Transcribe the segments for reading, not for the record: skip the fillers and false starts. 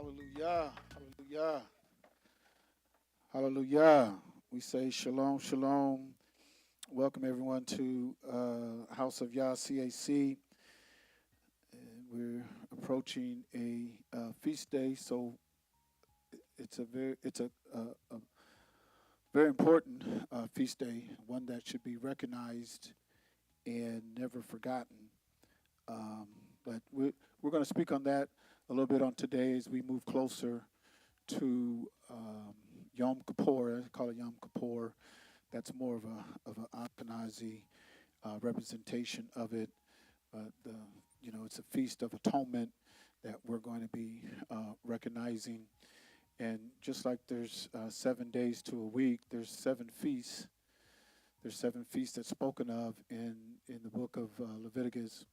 Hallelujah. Hallelujah. Hallelujah. We say shalom, shalom. Welcome everyone to House of Yah CAC. We're approaching a feast day, so it's a very important feast day, one that should be recognized and never forgotten. Um, but we're going to speak on that a little bit on today as we move closer to Yom Kippur. I call it Yom Kippur. That's more of an Ashkenazi representation of it. But it's a feast of atonement that we're going to be recognizing. And just like there's 7 days to a week, there's seven feasts. There's seven feasts that's spoken of in the book of Leviticus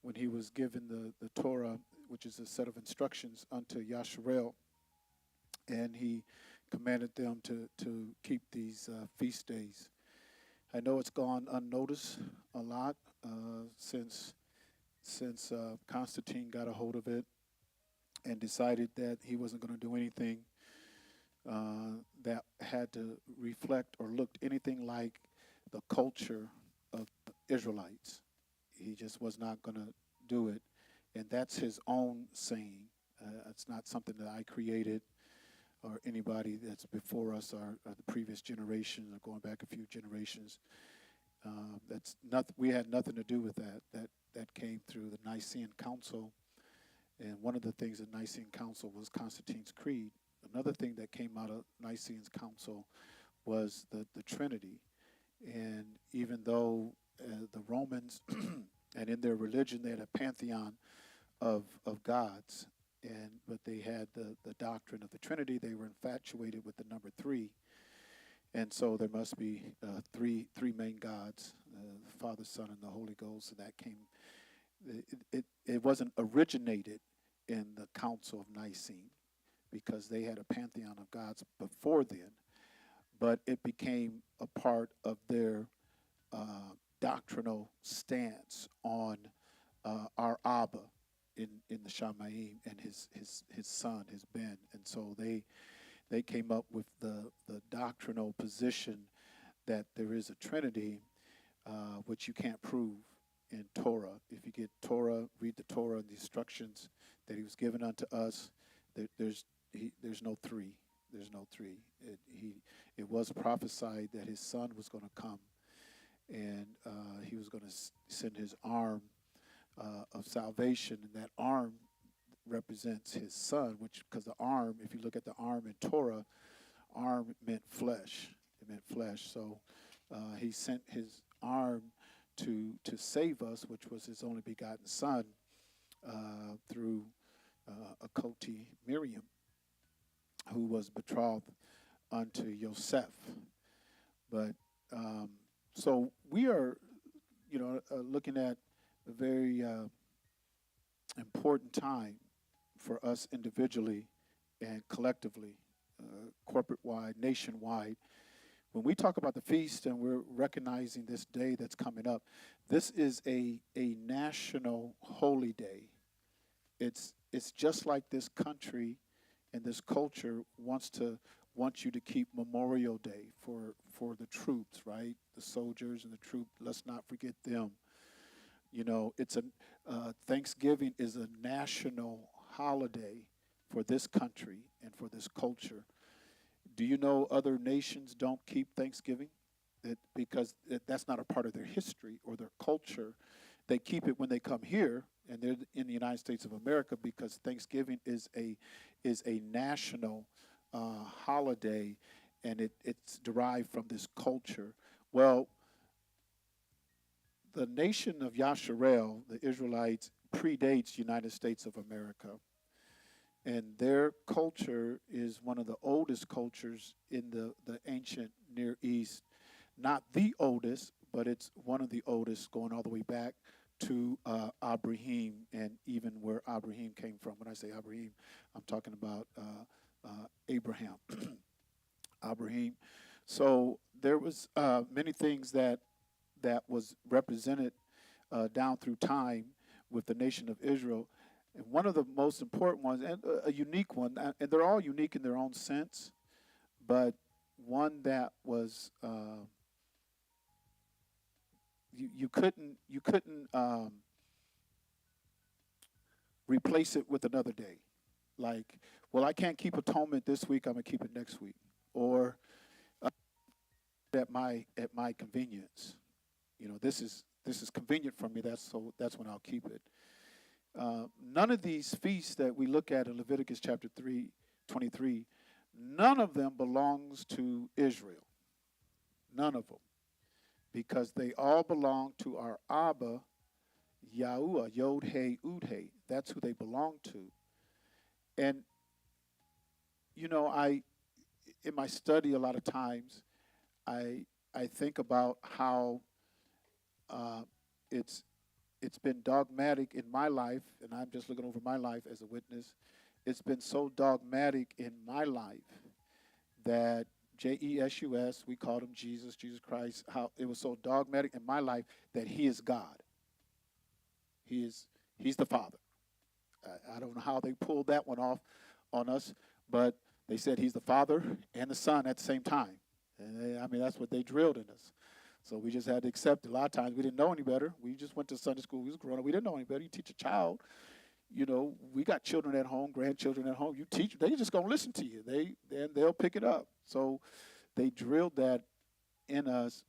when he was given the Torah, which is a set of instructions unto Yasharel, and he commanded them to keep these feast days. I know it's gone unnoticed a lot since Constantine got a hold of it and decided that he wasn't going to do anything that had to reflect or looked anything like the culture of the Israelites. He just was not going to do it, and that's his own saying. It's not something that I created or anybody that's before us or the previous generations or going back a few generations. That's not. We had nothing to do with that. That came through the Nicene Council, and one of the things the Nicene Council was Constantine's Creed. Another thing that came out of Nicene's Council was the Trinity. And even though the Romans and in their religion they had a pantheon of gods, but they had the doctrine of the Trinity, they were infatuated with the number three. And so there must be three main gods, the Father, Son, and the Holy Ghost. And that came, it wasn't originated in the Council of Nicene because they had a pantheon of gods before then, but it became a part of their doctrinal stance on our Abba in the Shamayim and his son, his Ben. And so they came up with the doctrinal position that there is a Trinity, which you can't prove in Torah. If you get Torah, read the Torah and the instructions that he was given unto us, there's no three. There's no three. It was prophesied that his son was going to come, and he was going to send his arm of salvation, and that arm represents his son, because the arm, if you look at the arm in Torah, arm meant flesh. It meant flesh. So he sent his arm to save us, which was his only begotten son, through Akoti Miriam, who was betrothed unto Yosef. But so we are, looking at a very important time for us individually and collectively, corporate-wide, nationwide. When we talk about the feast and we're recognizing this day that's coming up, this is a national holy day. It's just like this country and this culture wants you to keep Memorial Day for the troops, right? The soldiers and the troops. Let's not forget them. It's Thanksgiving is a national holiday for this country and for this culture. Do you know other nations don't keep Thanksgiving? Because that's not a part of their history or their culture. They keep it when they come here, and they're in the United States of America because Thanksgiving is a national holiday, and it's derived from this culture. Well, the nation of Yasharel, the Israelites, predates United States of America. And their culture is one of the oldest cultures in the ancient Near East. Not the oldest, but it's one of the oldest, going all the way back to Abraham, and even where Abraham came from. When I say Abraham, I'm talking about Abraham. Abraham. So there was many things that was represented down through time with the nation of Israel. And one of the most important ones, and a unique one, and they're all unique in their own sense, but one that was you couldn't replace it with another day. Like, well, I can't keep atonement this week. I'm gonna keep it next week, or at my convenience. This is convenient for me. That's when I'll keep it. None of these feasts that we look at in Leviticus chapter 3:23, none of them belongs to Israel. None of them, because they all belong to our Abba, Yahuwah, Yod He Ud He. That's who they belong to. And I in my study a lot of times I think about how uh, it's it's been dogmatic in my life, and I'm just looking over my life as a witness. It's been so dogmatic in my life that Jesus, we called him Jesus, Jesus Christ. How it was so dogmatic in my life that He is God. He's the Father. I don't know how they pulled that one off on us, but they said He's the Father and the Son at the same time. And I mean, that's what they drilled in us. So we just had to accept it. A lot of times we didn't know any better. We just went to Sunday school. We was growing up. We didn't know any better. You teach a child, we got children at home, grandchildren at home. You teach, they just gonna listen to you. They'll pick it up. So they drilled that in us.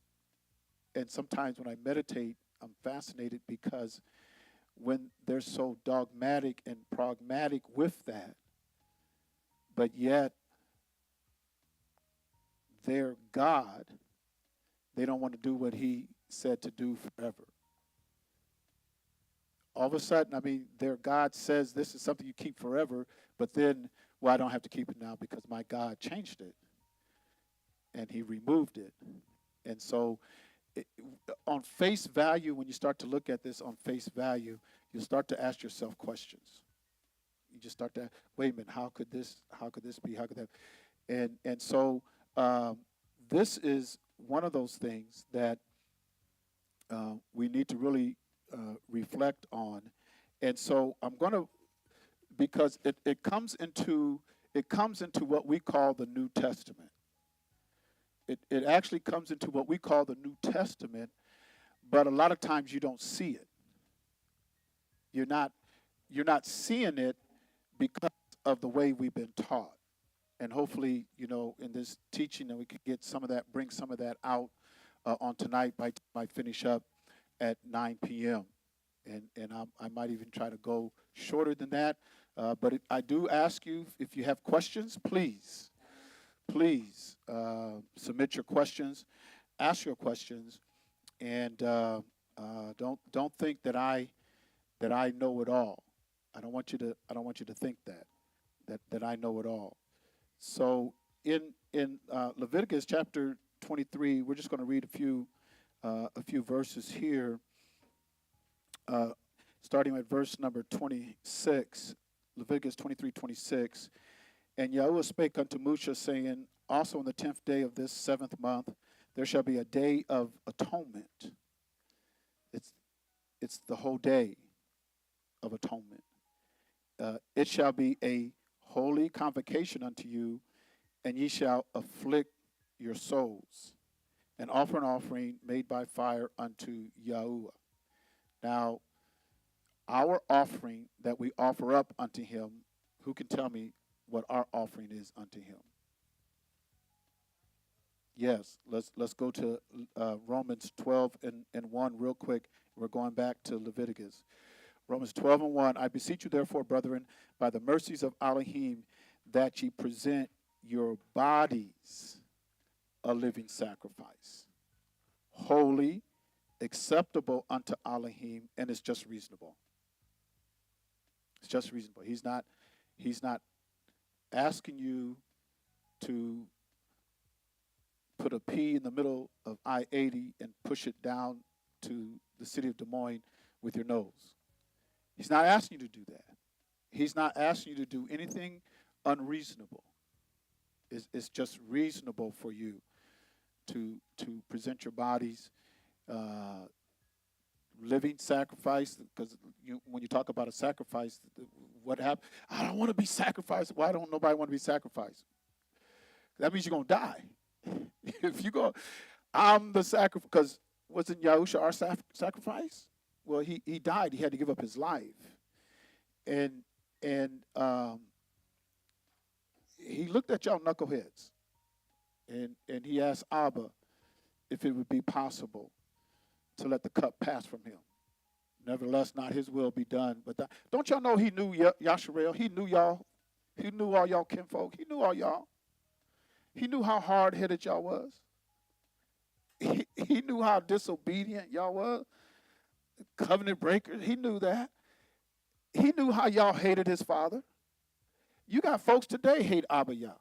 And sometimes when I meditate, I'm fascinated because when they're so dogmatic and pragmatic with that, but yet they're God, they don't want to do what He said to do forever. All of a sudden, I mean, their God says this is something you keep forever, but then, well, I don't have to keep it now because my God changed it and He removed it. And so, on face value, when you start to look at this on face value, you start to ask yourself questions. You just start to, wait a minute, how could this be? How could that? And so, this is one of those things that we need to really reflect on. And so I'm going to, because it comes into what we call the New Testament. It actually comes into what we call the New Testament, but a lot of times you don't see it. You're not seeing it because of the way we've been taught. And hopefully, in this teaching that we could get some of that, bring some of that out on tonight by I finish up at 9 p.m. And I might even try to go shorter than that. But I do ask you, if you have questions, please submit your questions, ask your questions, and don't think that I know it all. I don't want you to think that I know it all. So in Leviticus chapter 23, we're just going to read a few verses here, starting at verse number 26, Leviticus 23:26. And Yahuwah spake unto Moshe, saying, also on the 10th day of this 7th month, there shall be a day of atonement. It's the whole day of atonement. It shall be a holy convocation unto you, and ye shall afflict your souls, and offer an offering made by fire unto Yahuwah. Now, our offering that we offer up unto Him, who can tell me what our offering is unto Him? Yes, let's go to Romans 12 and 1 real quick. We're going back to Leviticus. Romans 12 and 1. I beseech you, therefore, brethren, by the mercies of Elohim, that ye present your bodies a living sacrifice, holy, acceptable unto Elohim, and it's just reasonable. It's just reasonable. He's not asking you to put a P in the middle of I-80 and push it down to the city of Des Moines with your nose. He's not asking you to do that. He's not asking you to do anything unreasonable. It's just reasonable for you to present your bodies living sacrifice, because when you talk about a sacrifice, what happened? I don't want to be sacrificed. Why don't nobody want to be sacrificed? That means you're going to die. If you go, I'm the sacrifice, because wasn't Yahusha our sacrifice? Well, he died. He had to give up his life. And he looked at y'all knuckleheads, and he asked Abba if it would be possible to let the cup pass from him. Nevertheless, not his will be done. But don't y'all know he knew Yasharel? He knew y'all. He knew all y'all kinfolk. He knew all y'all. He knew how hard-headed y'all was. He knew how disobedient y'all was. Covenant breakers. He knew that. He knew how y'all hated his father. You got folks today hate Abba Yah.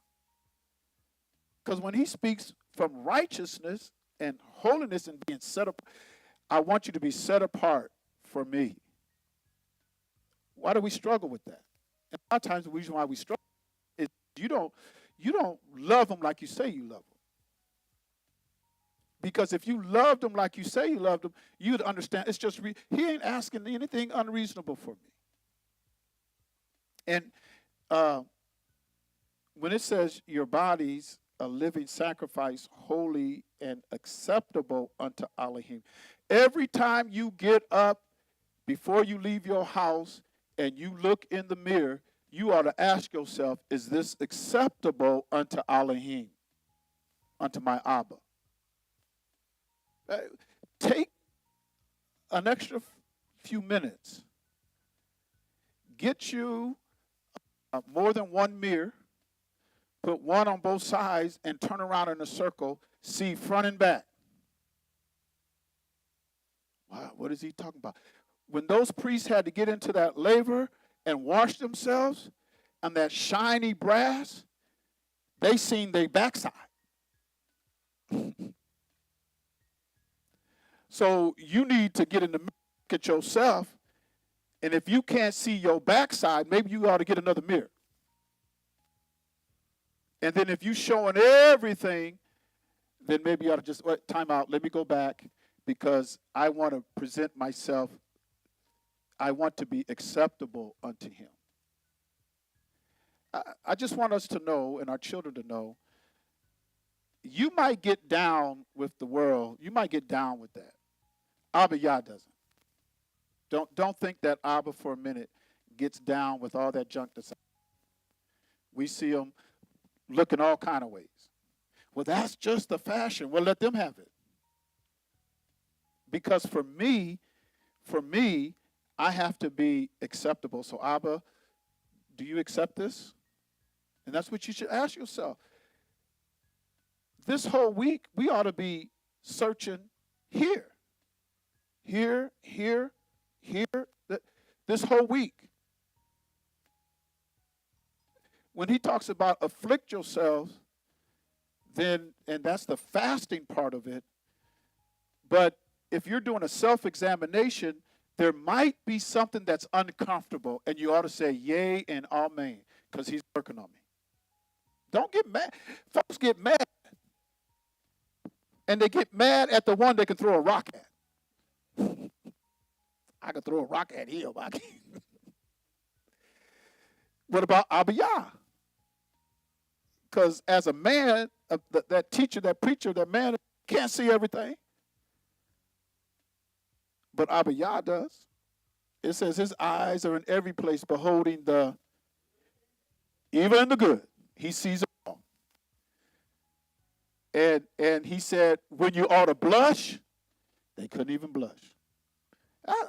Because when he speaks from righteousness and holiness and being set up, I want you to be set apart for me. Why do we struggle with that? And a lot of times the reason why we struggle is you don't love them like you say you love them. Because if you loved them like you say you loved them, you'd understand it's just he ain't asking anything unreasonable for me. And when it says your bodies a living sacrifice, holy and acceptable unto Elohim, every time you get up before you leave your house and you look in the mirror, you ought to ask yourself, is this acceptable unto Elohim, unto my Abba? Take an extra few minutes. Get you more than one mirror, put one on both sides, and turn around in a circle, see front and back. Wow, what is he talking about? When those priests had to get into that laver and wash themselves on that shiny brass, they seen their backside. So you need to get in the mirror, look at yourself, and if you can't see your backside, maybe you ought to get another mirror. And then if you're showing everything, then maybe you ought to just, time out, let me go back, because I want to present myself, I want to be acceptable unto him. I just want us to know, and our children to know, you might get down with the world. You might get down with that. Abba Yah doesn't. Don't think that Abba for a minute gets down with all that junk that's out. We see him looking all kind of ways. Well, that's just the fashion. Well, let them have it. Because for me, I have to be acceptable. So Abba, do you accept this? And that's what you should ask yourself. This whole week, we ought to be searching here. This whole week. When he talks about afflict yourselves, then, and that's the fasting part of it, but if you're doing a self-examination, there might be something that's uncomfortable, and you ought to say yay and amen, because he's working on me. Don't get mad. Folks get mad, and they get mad at the one they can throw a rock at. I can throw a rock at him. What about Abba Yah? Because as a man, that teacher, that preacher, that man can't see everything. But Abba Yah does. It says his eyes are in every place, beholding the evil and the good. He sees it all. And he said, when you ought to blush, they couldn't even blush.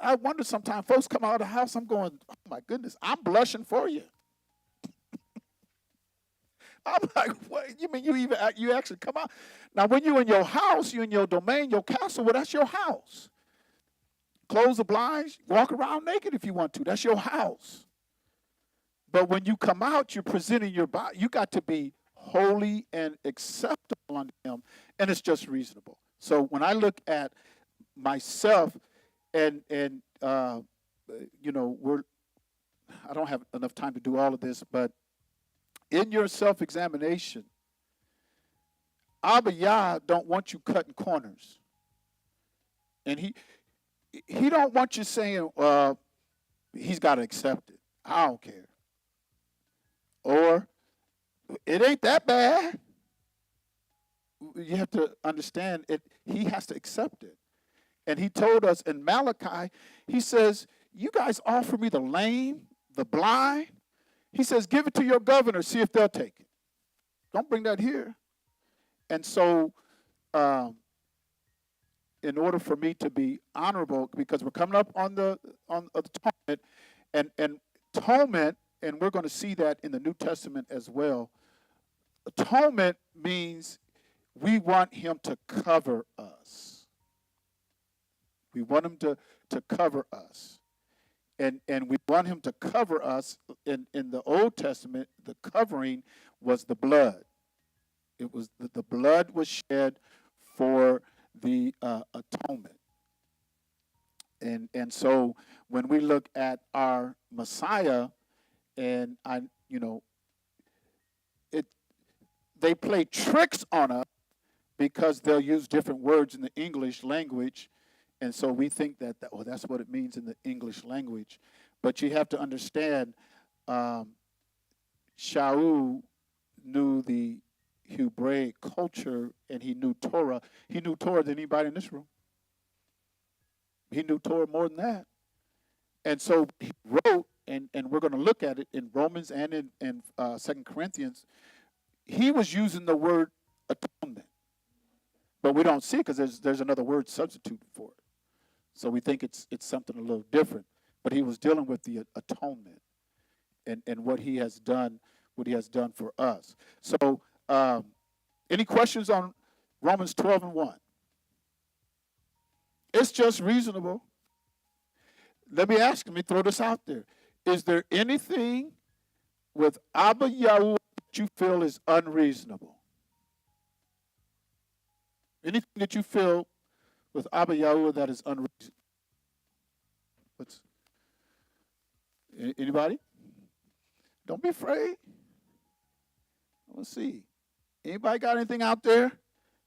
I wonder sometimes folks come out of the house, I'm going, oh my goodness, I'm blushing for you. I'm like, what? You mean you actually come out? Now, when you're in your house, you're in your domain, your castle, well, that's your house. Close the blinds, walk around naked if you want to. That's your house. But when you come out, you're presenting your body. You got to be holy and acceptable unto him, and it's just reasonable. So when I look at myself, and you know, I don't have enough time to do all of this, but in your self-examination, Abba Yah don't want you cutting corners. And he don't want you saying, well, he's got to accept it. I don't care. Or it ain't that bad. You have to understand it. He has to accept it. And he told us in Malachi, he says, you guys offer me the lame, the blind. He says, give it to your governor, see if they'll take it. Don't bring that here. And so in order for me to be honorable, because we're coming up on the atonement, and atonement, and we're going to see that in the New Testament as well. Atonement means we want him to cover us. We want him to cover us. And we want him to cover us. In the Old Testament, the covering was the blood. It was the blood was shed for the atonement. And so when we look at our Messiah, and they play tricks on us because they'll use different words in the English language. And so we think that's what it means in the English language. But you have to understand, Shaul knew the Hebraic culture, and he knew Torah. He knew Torah than anybody in this room. He knew Torah more than that. And so he wrote, and we're going to look at it in Romans and in 2 Corinthians. He was using the word atonement. But we don't see it because there's another word substituted for it. So we think it's something a little different. But he was dealing with the atonement and what he has done for us. So any questions on Romans 12:1? It's just reasonable. Let me throw this out there. Is there anything with Abba Yahuwah that you feel is unreasonable? Anything that you feel with Abba Yahuwah that is unreasonable? Anybody? Don't be afraid. Let's see. Anybody got anything out there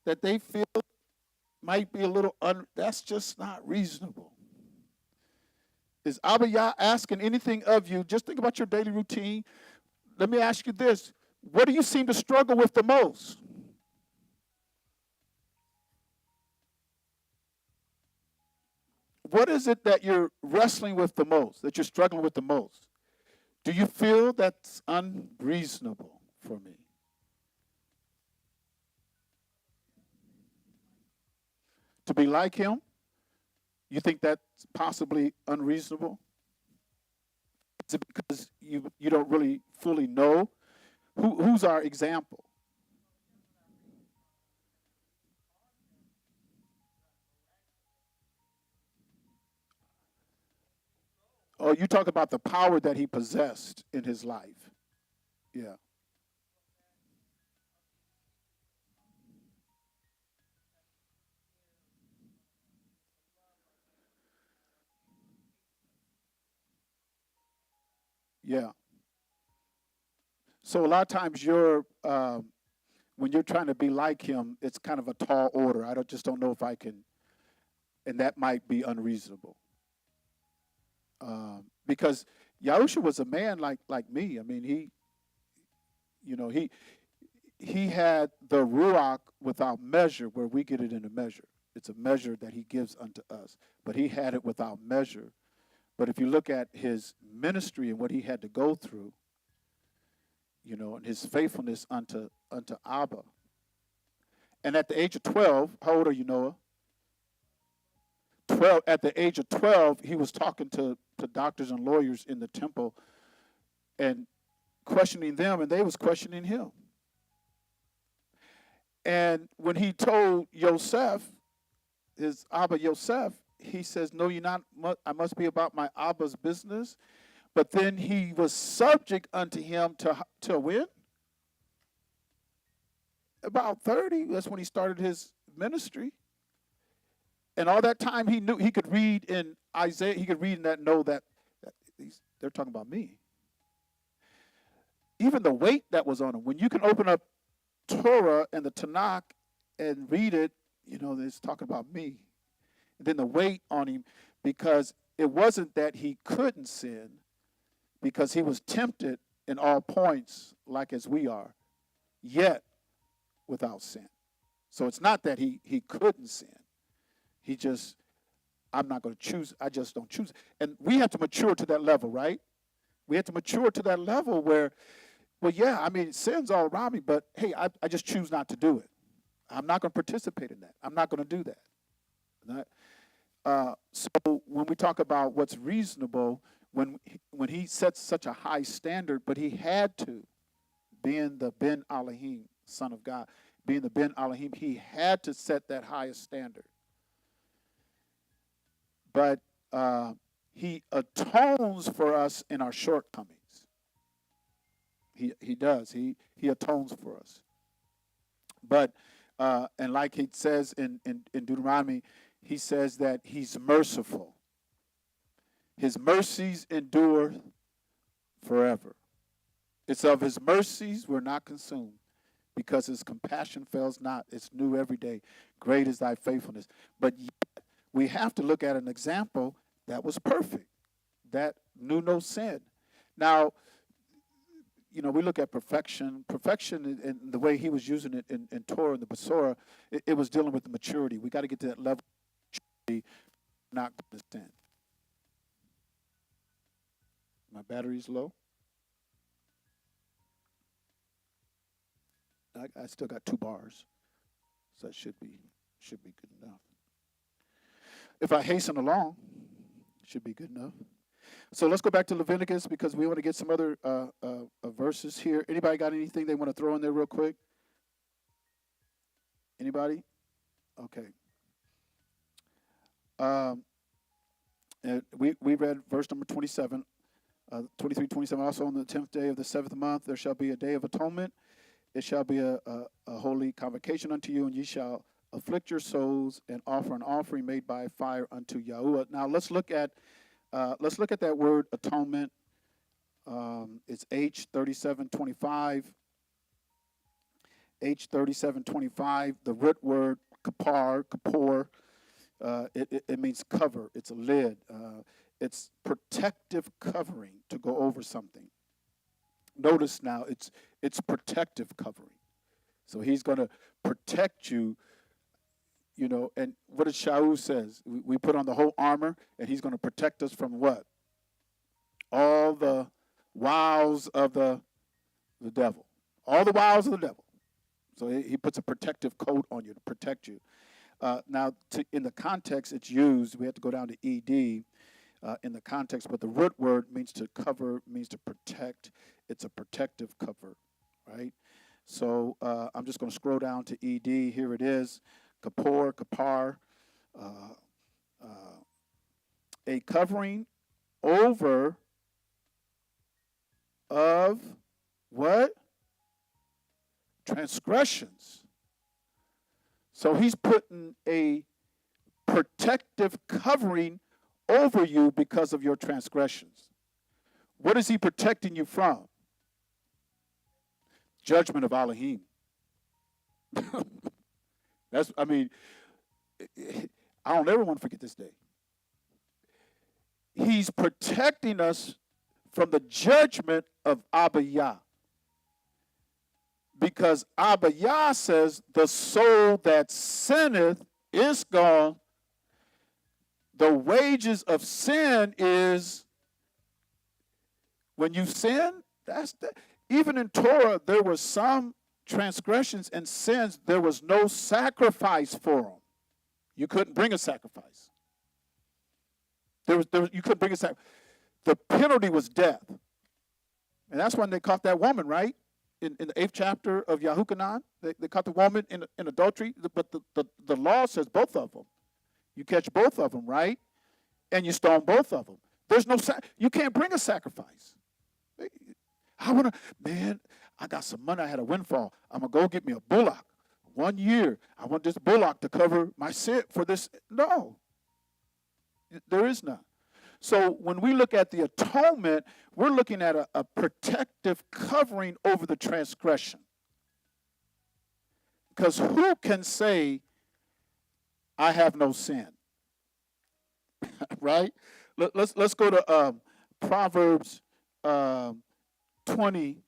that they feel might be a little that's just not reasonable? Is Abba Yah asking anything of you? Just think about your daily routine. Let me ask you this. What do you seem to struggle with the most? What is it that you're wrestling with the most, that you're struggling with the most? Do you feel that's unreasonable for me? To be like him? You think that's possibly unreasonable? Is it because you don't really fully know? Who's our example? Oh, you talk about the power that he possessed in his life. Yeah. Yeah. So a lot of times when you're trying to be like him, it's kind of a tall order. I just don't know if I can, and that might be unreasonable. Because Yahusha was a man like me. I mean, he had the ruach without measure, where we get it in a measure. It's a measure that he gives unto us, but he had it without measure. But if you look at his ministry and what he had to go through, and his faithfulness unto Abba. And at the age of 12, how old are you, Noah? 12. At the age of 12, he was talking to doctors and lawyers in the temple and questioning them, and they was questioning him. And when he told Yosef, his Abba Yosef, he says, no, you're not. I must be about my Abba's business. But then he was subject unto him to when? About 30. That's when he started his ministry. And all that time he knew he could read in Isaiah. He could read in that, know that they're talking about me. Even the weight that was on him. When you can open up Torah and the Tanakh and read it, it's talking about me. And then the weight on him, because it wasn't that he couldn't sin, because he was tempted in all points like as we are, yet without sin. So it's not that he couldn't sin. He just, I'm not going to choose. I just don't choose. And we have to mature to that level, right? We have to mature to that level where, well, yeah, I mean, sin's all around me, but hey, I just choose not to do it. I'm not going to participate in that. I'm not going to do that. So when we talk about what's reasonable, when he sets such a high standard, but he had to, being the Ben Elohim, Son of God, being the Ben Elohim, he had to set that highest standard. But he atones for us in our shortcomings. He does. He atones for us. But and like he says in Deuteronomy, he says that he's merciful. His mercies endure forever. It's of his mercies we're not consumed, because his compassion fails not. It's new every day. Great is thy faithfulness. But yet, we have to look at an example that was perfect, that knew no sin. Now, you know, we look at perfection. Perfection, in the way he was using it in Torah and the Besorah, it was dealing with the maturity. We got to get to that level of maturity, not going to sin. My battery's low. I still got 2 bars, so that should be good enough. If I hasten along, it should be good enough. So let's go back to Leviticus, because we want to get some other verses here. Anybody got anything they want to throw in there real quick? Anybody? Okay. We read verse number 27, 23, 27. Also on the 10th day of the 7th month, there shall be a day of atonement. It shall be a holy convocation unto you, and ye shall afflict your souls and offer an offering made by fire unto Yahuwah. Now let's look at that word atonement. It's H3725. H3725. The root word kapor. It means cover. It's a lid. It's protective covering to go over something. Notice now, it's protective covering. So he's going to protect you, you know. And what does Shaul says? We put on the whole armor, and he's going to protect us from what? All the wiles of the devil. All the wiles of the devil. So he puts a protective coat on you to protect you. Now, in the context it's used, we have to go down to ED in the context, but the root word means to cover, means to protect. It's a protective cover, right? So I'm just going to scroll down to ED. Here it is. Kapar, a covering over of what? Transgressions. So he's putting a protective covering over you because of your transgressions. What is he protecting you from? Judgment of Elohim. I don't ever want to forget this day. He's protecting us from the judgment of Abba Yah. Because Abba Yah says, the soul that sinneth is gone. The wages of sin is, when you sin, even in Torah, there were some transgressions and sins, there was no sacrifice for them. You couldn't bring a sacrifice. You couldn't bring a sacrifice. The penalty was death. And that's when they caught that woman, right? In the 8th chapter of Yahuchanan, they caught the woman in adultery, but the law says both of them. You catch both of them, right? And you stone both of them. There's no you can't bring a sacrifice. I got some money. I had a windfall. I'm going to go get me a bullock. 1 year. I want this bullock to cover my sin for this. No. There is none. So when we look at the atonement, we're looking at a protective covering over the transgression. Because who can say, I have no sin? right? Let's go to Proverbs 20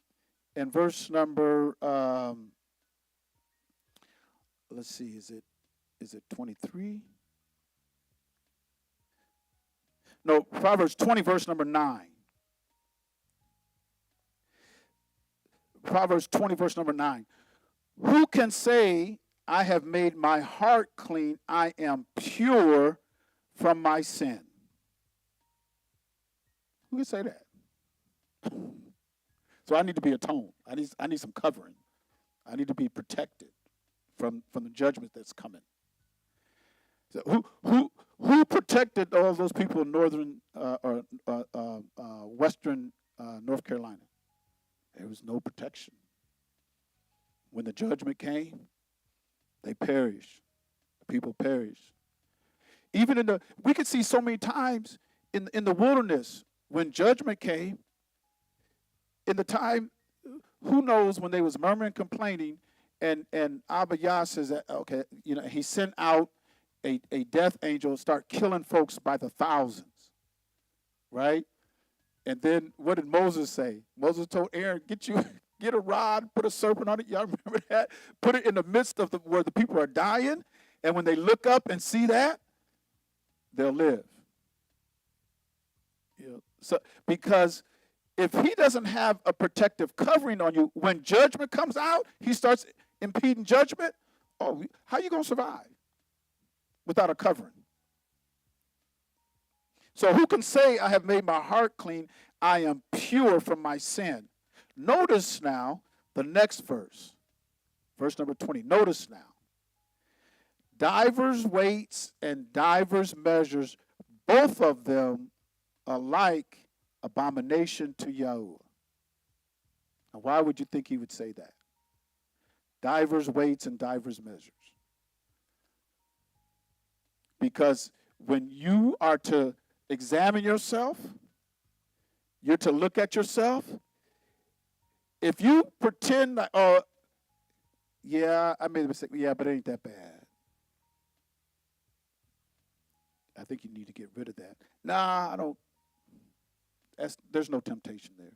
and verse number. Let's see, is it 23? No, Proverbs 20, verse number 9. Proverbs 20, verse number 9. Who can say, I have made my heart clean, I am pure from my sin? Who can say that? So I need to be atoned. I need some covering. I need to be protected from the judgment that's coming. So who protected all those people in northern or western North Carolina? There was no protection. When the judgment came, they perished. The people perished. Even we could see so many times in the wilderness when judgment came. In the time, who knows when they was murmuring, complaining, and Abba Yah says that, okay, he sent out a death angel to start killing folks by the thousands, right? And then what did Moses say? Moses told Aaron, get a rod, put a serpent on it. Y'all remember that? Put it in the midst of where the people are dying, and when they look up and see that, they'll live. So because if he doesn't have a protective covering on you, when judgment comes out, he starts impeding judgment. Oh, how are you going to survive without a covering? So who can say, I have made my heart clean, I am pure from my sin? Notice now the next verse, verse number 20. Notice now. Divers weights and divers measures, both of them alike abomination to Yahuwah. Now, why would you think he would say that? Divers weights and divers measures. Because when you are to examine yourself, you're to look at yourself. If you pretend like, oh, yeah, I made a mistake. Yeah, but it ain't that bad. I think you need to get rid of that. Nah, I don't. There's no temptation there.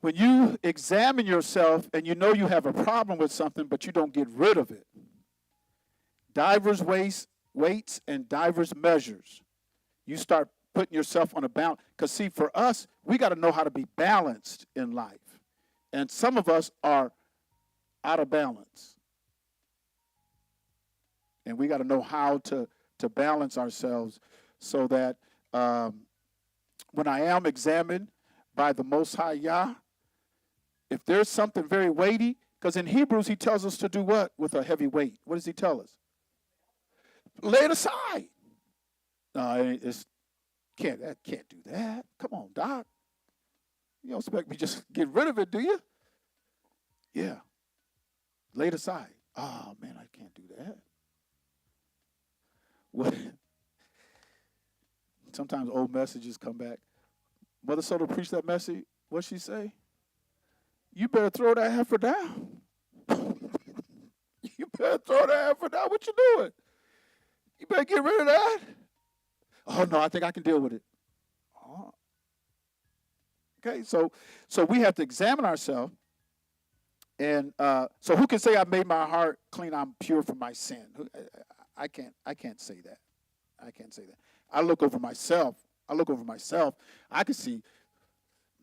When you examine yourself and you know you have a problem with something, but you don't get rid of it, divers weights and divers measures, you start putting yourself on a balance. Because see, for us, we got to know how to be balanced in life. And some of us are out of balance. And we got to know how to balance ourselves so that when I am examined by the Most High Yah, if there's something very weighty, because in Hebrews he tells us to do what with a heavy weight? What does he tell us? Lay it aside. No, can't do that. Come on, Doc. You don't expect me to just get rid of it, do you? Yeah. Lay it aside. Oh, man, I can't do that. What? Sometimes old messages come back. Mother Soto preached that message. What'd she say? You better throw that heifer down. You better throw that heifer down. What you doing? You better get rid of that. Oh, no, I think I can deal with it. Oh. Okay, so we have to examine ourselves. And so who can say I made my heart clean, I'm pure from my sin? I can't say that. I can't say that. I look over myself. I can see,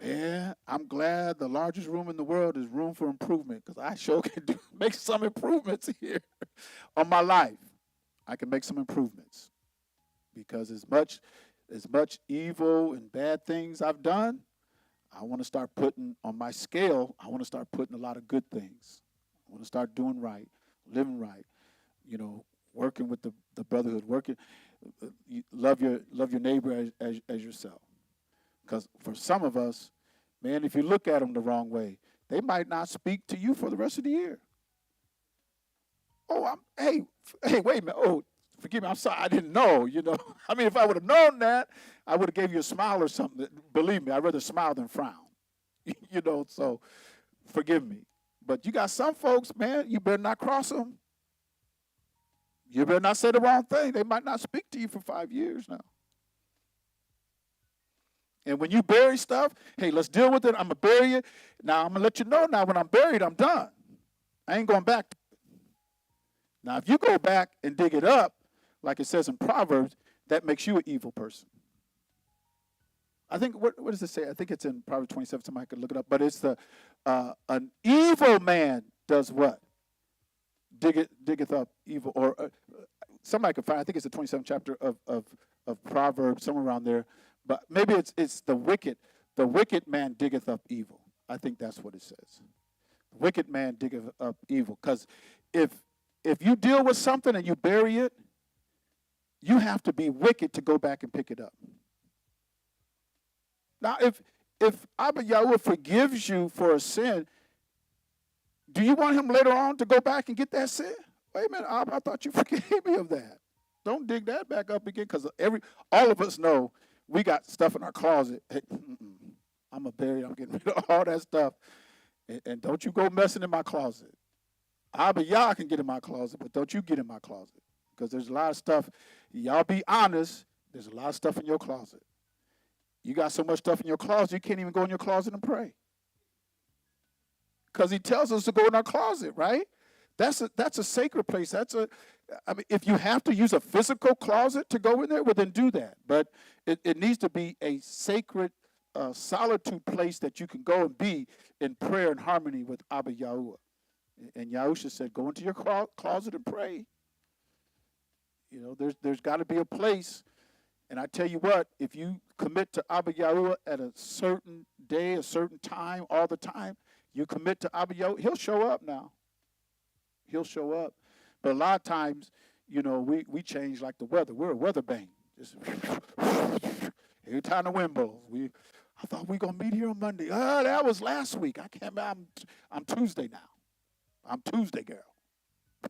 man, I'm glad the largest room in the world is room for improvement, because I sure can make some improvements here on my life. I can make some improvements because as much evil and bad things I've done, I want to start putting on my scale. I want to start putting a lot of good things. I want to start doing right, living right, working with the brotherhood, love your neighbor as yourself. Because for some of us, man, if you look at them the wrong way, they might not speak to you for the rest of the year. Oh, hey, wait a minute. Oh, forgive me. I'm sorry. I didn't know, I mean, if I would have known that, I would have gave you a smile or something. Believe me, I'd rather smile than frown. So forgive me. But you got some folks, man, you better not cross them. You better not say the wrong thing. They might not speak to you for 5 years now. And when you bury stuff, hey, let's deal with it. I'm going to bury it. Now, I'm going to let you know now when I'm buried, I'm done. I ain't going back. Now, if you go back and dig it up, like it says in Proverbs, that makes you an evil person. I think, what does it say? I think it's in Proverbs 27. Somebody could look it up. But it's an evil man does what? Diggeth up evil. Or somebody could find, I think it's the 27th chapter of Proverbs, somewhere around there. But maybe it's the wicked. The wicked man diggeth up evil. I think that's what it says. The wicked man diggeth up evil. Because if you deal with something and you bury it, you have to be wicked to go back and pick it up. Now, if Abba Yahweh forgives you for a sin, do you want him later on to go back and get that sin? Wait a minute, Abba, I thought you forgave me of that. Don't dig that back up again, because all of us know we got stuff in our closet. Hey, I'm going to bury it. I'm getting rid of all that stuff. And don't you go messing in my closet. Abba Yah can get in my closet, but don't you get in my closet. Because there's a lot of stuff. Y'all be honest. There's a lot of stuff in your closet. You got so much stuff in your closet, you can't even go in your closet and pray. Because he tells us to go in our closet, right? That's a sacred place. If you have to use a physical closet to go in there, well, then do that. But it needs to be a sacred solitude place that you can go and be in prayer and harmony with Abba Yahuwah. And Yahusha said, go into your closet and pray. You know, there's got to be a place. And I tell you what, if you commit to Abba Yahuwah at a certain day, a certain time, all the time, you commit to Abba Yahuwah, he'll show up now. He'll show up. But a lot of times, you know, we change like the weather. We're a weather bang. Just every time the wind blows, I thought we were going to meet here on Monday. Oh, that was last week. I can't remember. I'm Tuesday now. I'm Tuesday girl.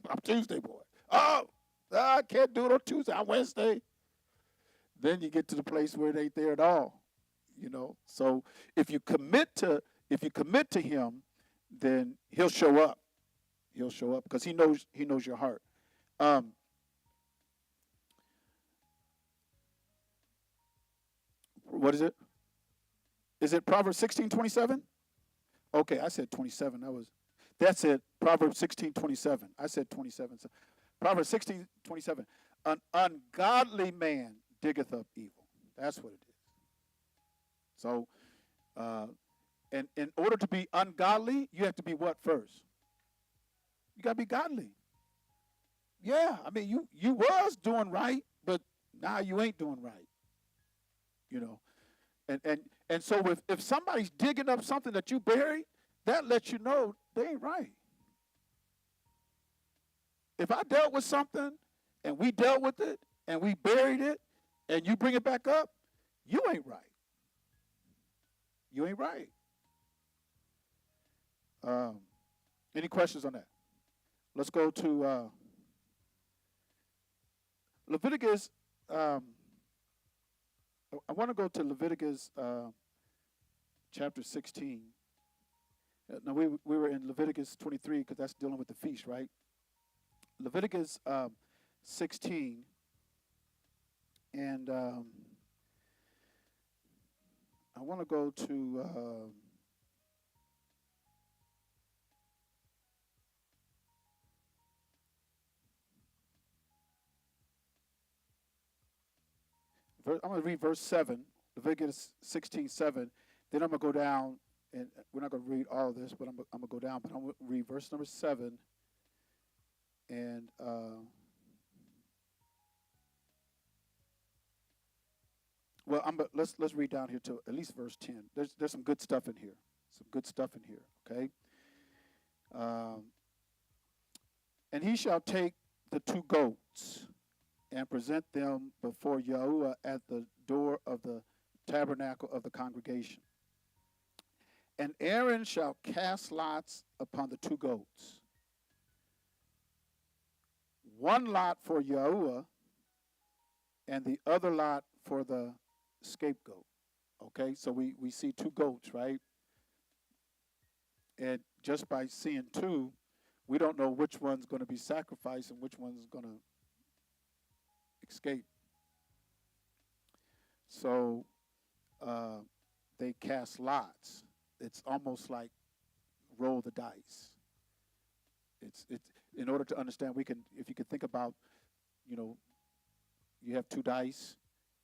I'm Tuesday boy. Oh, I can't do it on Tuesday. I'm Wednesday. Then you get to the place where it ain't there at all, you know. So if you commit to him, then he'll show up. He'll show up because he knows your heart. What is it? Is it Proverbs 16:27? Okay, I said 27. That's it. Proverbs 16:27. I said 27. So Proverbs 16:27. An ungodly man diggeth up evil. That's what it is. So, and in order to be ungodly, you have to be what first? You got to be godly. Yeah, I mean, you was doing right, but now you ain't doing right. You know, and so if somebody's digging up something that you buried, that lets you know they ain't right. If I dealt with something and we dealt with it and we buried it and you bring it back up, you ain't right. You ain't right. Any questions on that? Let's go to Leviticus. I want to go to Leviticus chapter 16. Now, we were in Leviticus 23 because that's dealing with the feast, right? Leviticus 16. And I want to go to I'm going to read verse 7, Leviticus 16:7. Then I'm going to go down, and we're not going to read all of this, but I'm going to go down. But I'm going to read verse number 7, and let's read down here to at least verse 10. There's some good stuff in here. Some good stuff in here. Okay. And he shall take the 2 goats and present them before Yahuwah at the door of the tabernacle of the congregation. And Aaron shall cast lots upon the 2 goats, 1 lot for Yahuwah, and the other lot for the scapegoat. Okay, so we see 2 goats, right? And just by seeing 2, we don't know which one's going to be sacrificed and which one's going to escape. So they cast lots. It's almost like roll the dice. It's in order to understand, if you could think about, you have two dice,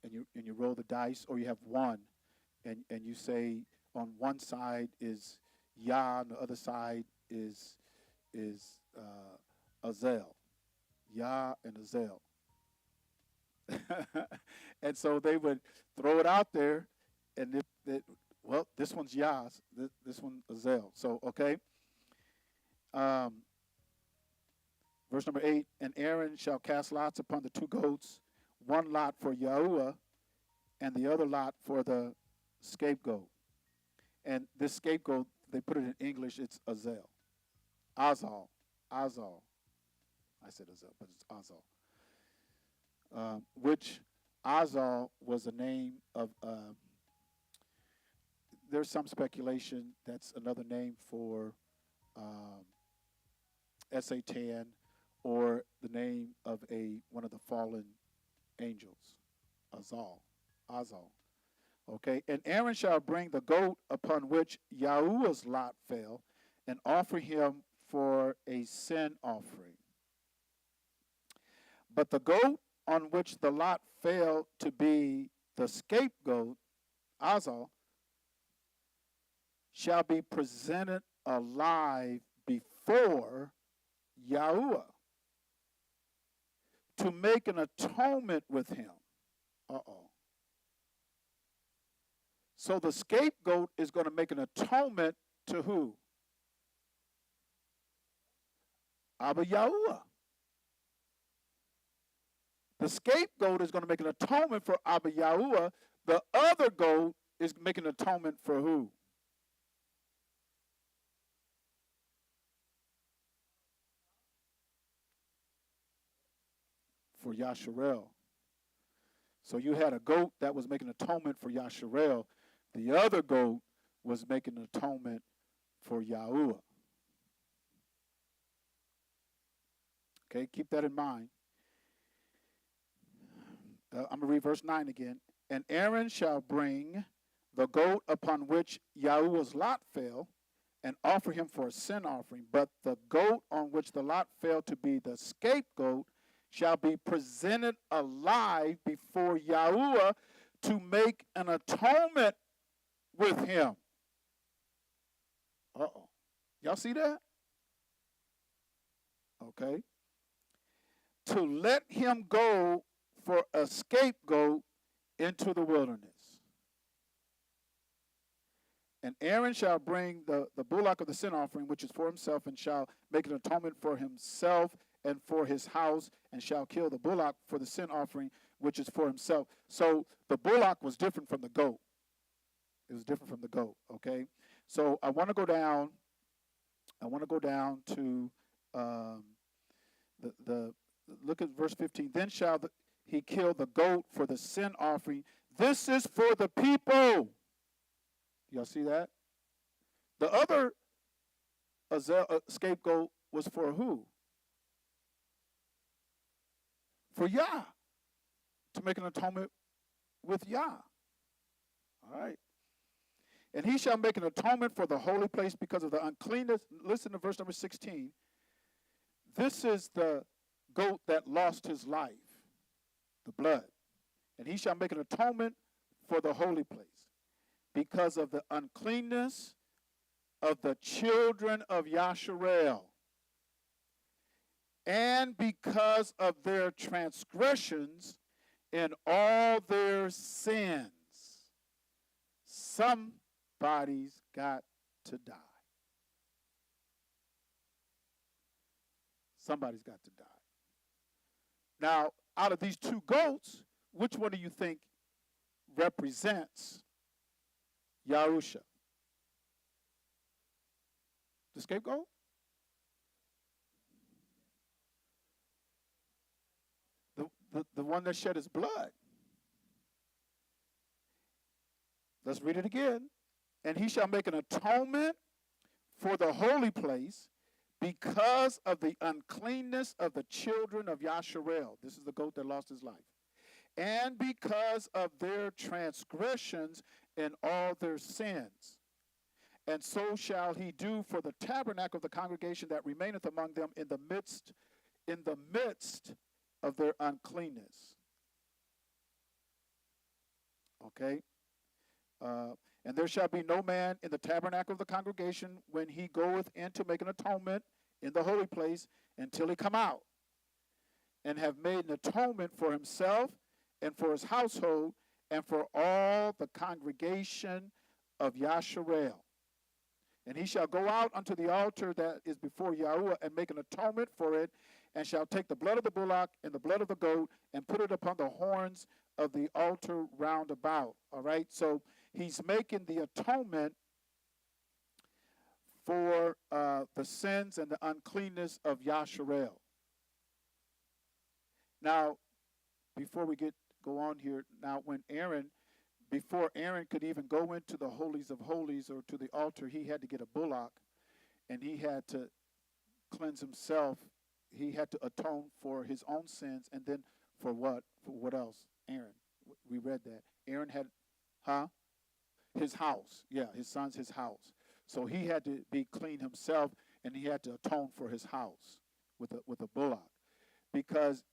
and you roll the dice, or you have one, and you say on one side is Yah, and the other side is Azel, Yah and Azel. And so they would throw it out there, and this one's Yah's, this one Azel. So okay. Verse number 8, and Aaron shall cast lots upon the two goats, one lot for Yahuwah, and the other lot for the scapegoat. And this scapegoat, they put it in English, it's Azel. Azal. I said Azel, but it's Azal. Which Azal was the name of, there's some speculation that's another name for Satan, or the name of one of the fallen angels, Azal. Okay, and Aaron shall bring the goat upon which Yahuwah's lot fell, and offer him for a sin offering. But the goat on which the lot fell to be the scapegoat, Azal, shall be presented alive before Yahuwah to make an atonement with him. So the scapegoat is going to make an atonement to who? Abba Yahuwah. The scapegoat is going to make an atonement for Abba Yahuwah. The other goat is making an atonement for who? For Yasharel. So you had a goat that was making atonement for Yasharel. The other goat was making an atonement for Yahuwah. Okay, keep that in mind. I'm going to read verse 9 again. And Aaron shall bring the goat upon which Yahuwah's lot fell, and offer him for a sin offering. But the goat on which the lot fell to be the scapegoat shall be presented alive before Yahuwah to make an atonement with him. Y'all see that? Okay. To let him go for a scapegoat into the wilderness. And Aaron shall bring the bullock of the sin offering, which is for himself, and shall make an atonement for himself and for his house, and shall kill the bullock for the sin offering, which is for himself. So the bullock was different from the goat. It was different from the goat, okay? So I want to go down to look at verse 15. Then shall he kill the goat for the sin offering. This is for the people. Y'all see that? The other scapegoat was for who? For Yah. To make an atonement with Yah. All right. And he shall make an atonement for the holy place because of the uncleanness. Listen to verse number 16. This is the goat that lost his life, the blood. And he shall make an atonement for the holy place because of the uncleanness of the children of Yasharel, and because of their transgressions in all their sins. Somebody's got to die. Somebody's got to die. Now, out of these two goats, which one do you think represents Yahusha? The scapegoat? The one that shed his blood. Let's read it again. And he shall make an atonement for the holy place because of the uncleanness of the children of Yasharel. This is the goat that lost his life. and because of their transgressions and all their sins. And so shall he do for the tabernacle of the congregation that remaineth among them in the midst of their uncleanness. Okay? And there shall be no man in the tabernacle of the congregation when he goeth in to make an atonement in the holy place until he come out and have made an atonement for himself and for his household and for all the congregation of Yasharel. And he shall go out unto the altar that is before Yahuwah and make an atonement for it, and shall take the blood of the bullock and the blood of the goat and put it upon the horns of the altar round about. All right, so he's making the atonement for the sins and the uncleanness of Yasharel. Now, before we go on here, now before Aaron could even go into the holies of holies or to the altar, he had to get a bullock, and he had to cleanse himself. He had to atone for his own sins, and then for what? For what else? Aaron. We read that. Aaron had, his house. Yeah, his son's his house. So he had to be clean himself, and he had to atone for his house with a bullock, because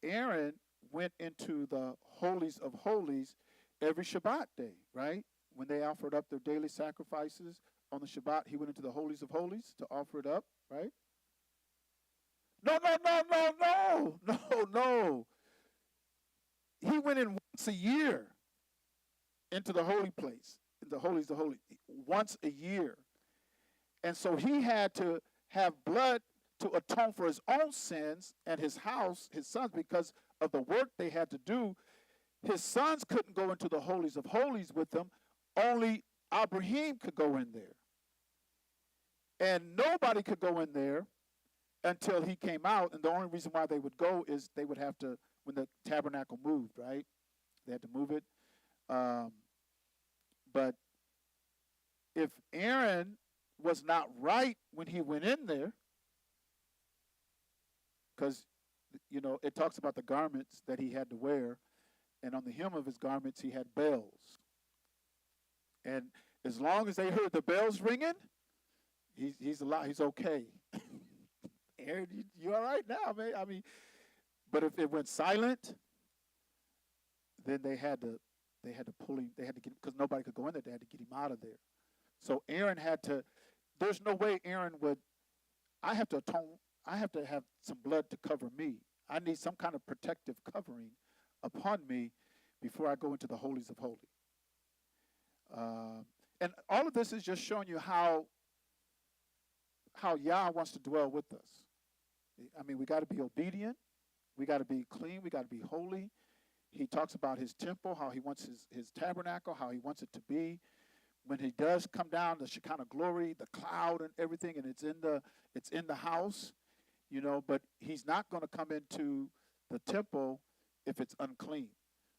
Aaron went into the holies of holies every Shabbat day, right? When they offered up their daily sacrifices on the Shabbat, he went into the holies of holies to offer it up, right? No. He went in once a year into the holy place, in the holies of holies, once a year. And so he had to have blood to atone for his own sins and his house, his sons, because of the work they had to do. His sons couldn't go into the holies of holies with them. Only Abraham could go in there. And nobody could go in there until he came out. And the only reason why they would go is they would have to, when the tabernacle moved, right? They had to move it. But if Aaron was not right when he went in there, because, it talks about the garments that he had to wear, and on the hem of his garments he had bells. And as long as they heard the bells ringing, he's alive. He's okay. Aaron, you all right now, man? I mean, but if it went silent, then they had to pull him. They had to get him, because nobody could go in there. They had to get him out of there. So Aaron had to. There's no way Aaron would. I have to atone. I have to have some blood to cover me. I need some kind of protective covering upon me before I go into the holies of holies. And all of this is just showing you how Yah wants to dwell with us. I mean, we got to be obedient. We got to be clean. We got to be holy. He talks about his temple, how he wants his tabernacle, how he wants it to be. When he does come down, the Shekinah glory, the cloud and everything, and it's in the house, but he's not going to come into the temple if it's unclean.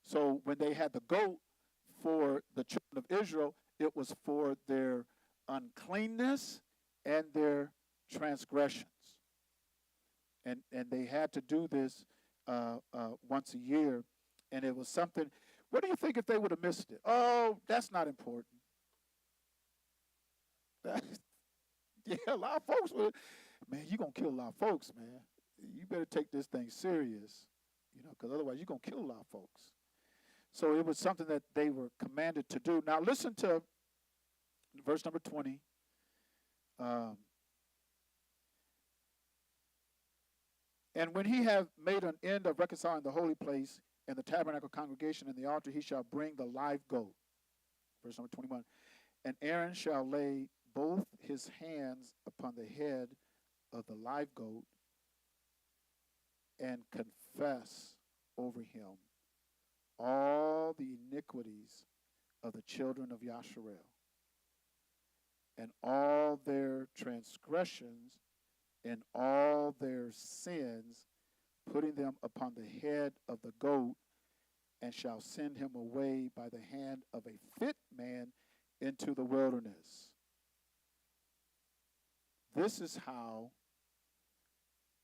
So when they had the goat for the children of Israel, it was for their uncleanness and their transgressions. And they had to do this once a year. And it was something. What do you think if they would have missed it? Oh, that's not important. Yeah, a lot of folks would. Man, you're going to kill a lot of folks, man. You better take this thing serious, because otherwise you're going to kill a lot of folks. So it was something that they were commanded to do. Now listen to verse number 20. And when he have made an end of reconciling the holy place and the tabernacle congregation and the altar, he shall bring the live goat. Verse number 21. And Aaron shall lay both his hands upon the head of the live goat and confess over him all the iniquities of the children of Yasharel and all their transgressions and all their sins, putting them upon the head of the goat, and shall send him away by the hand of a fit man into the wilderness. This is how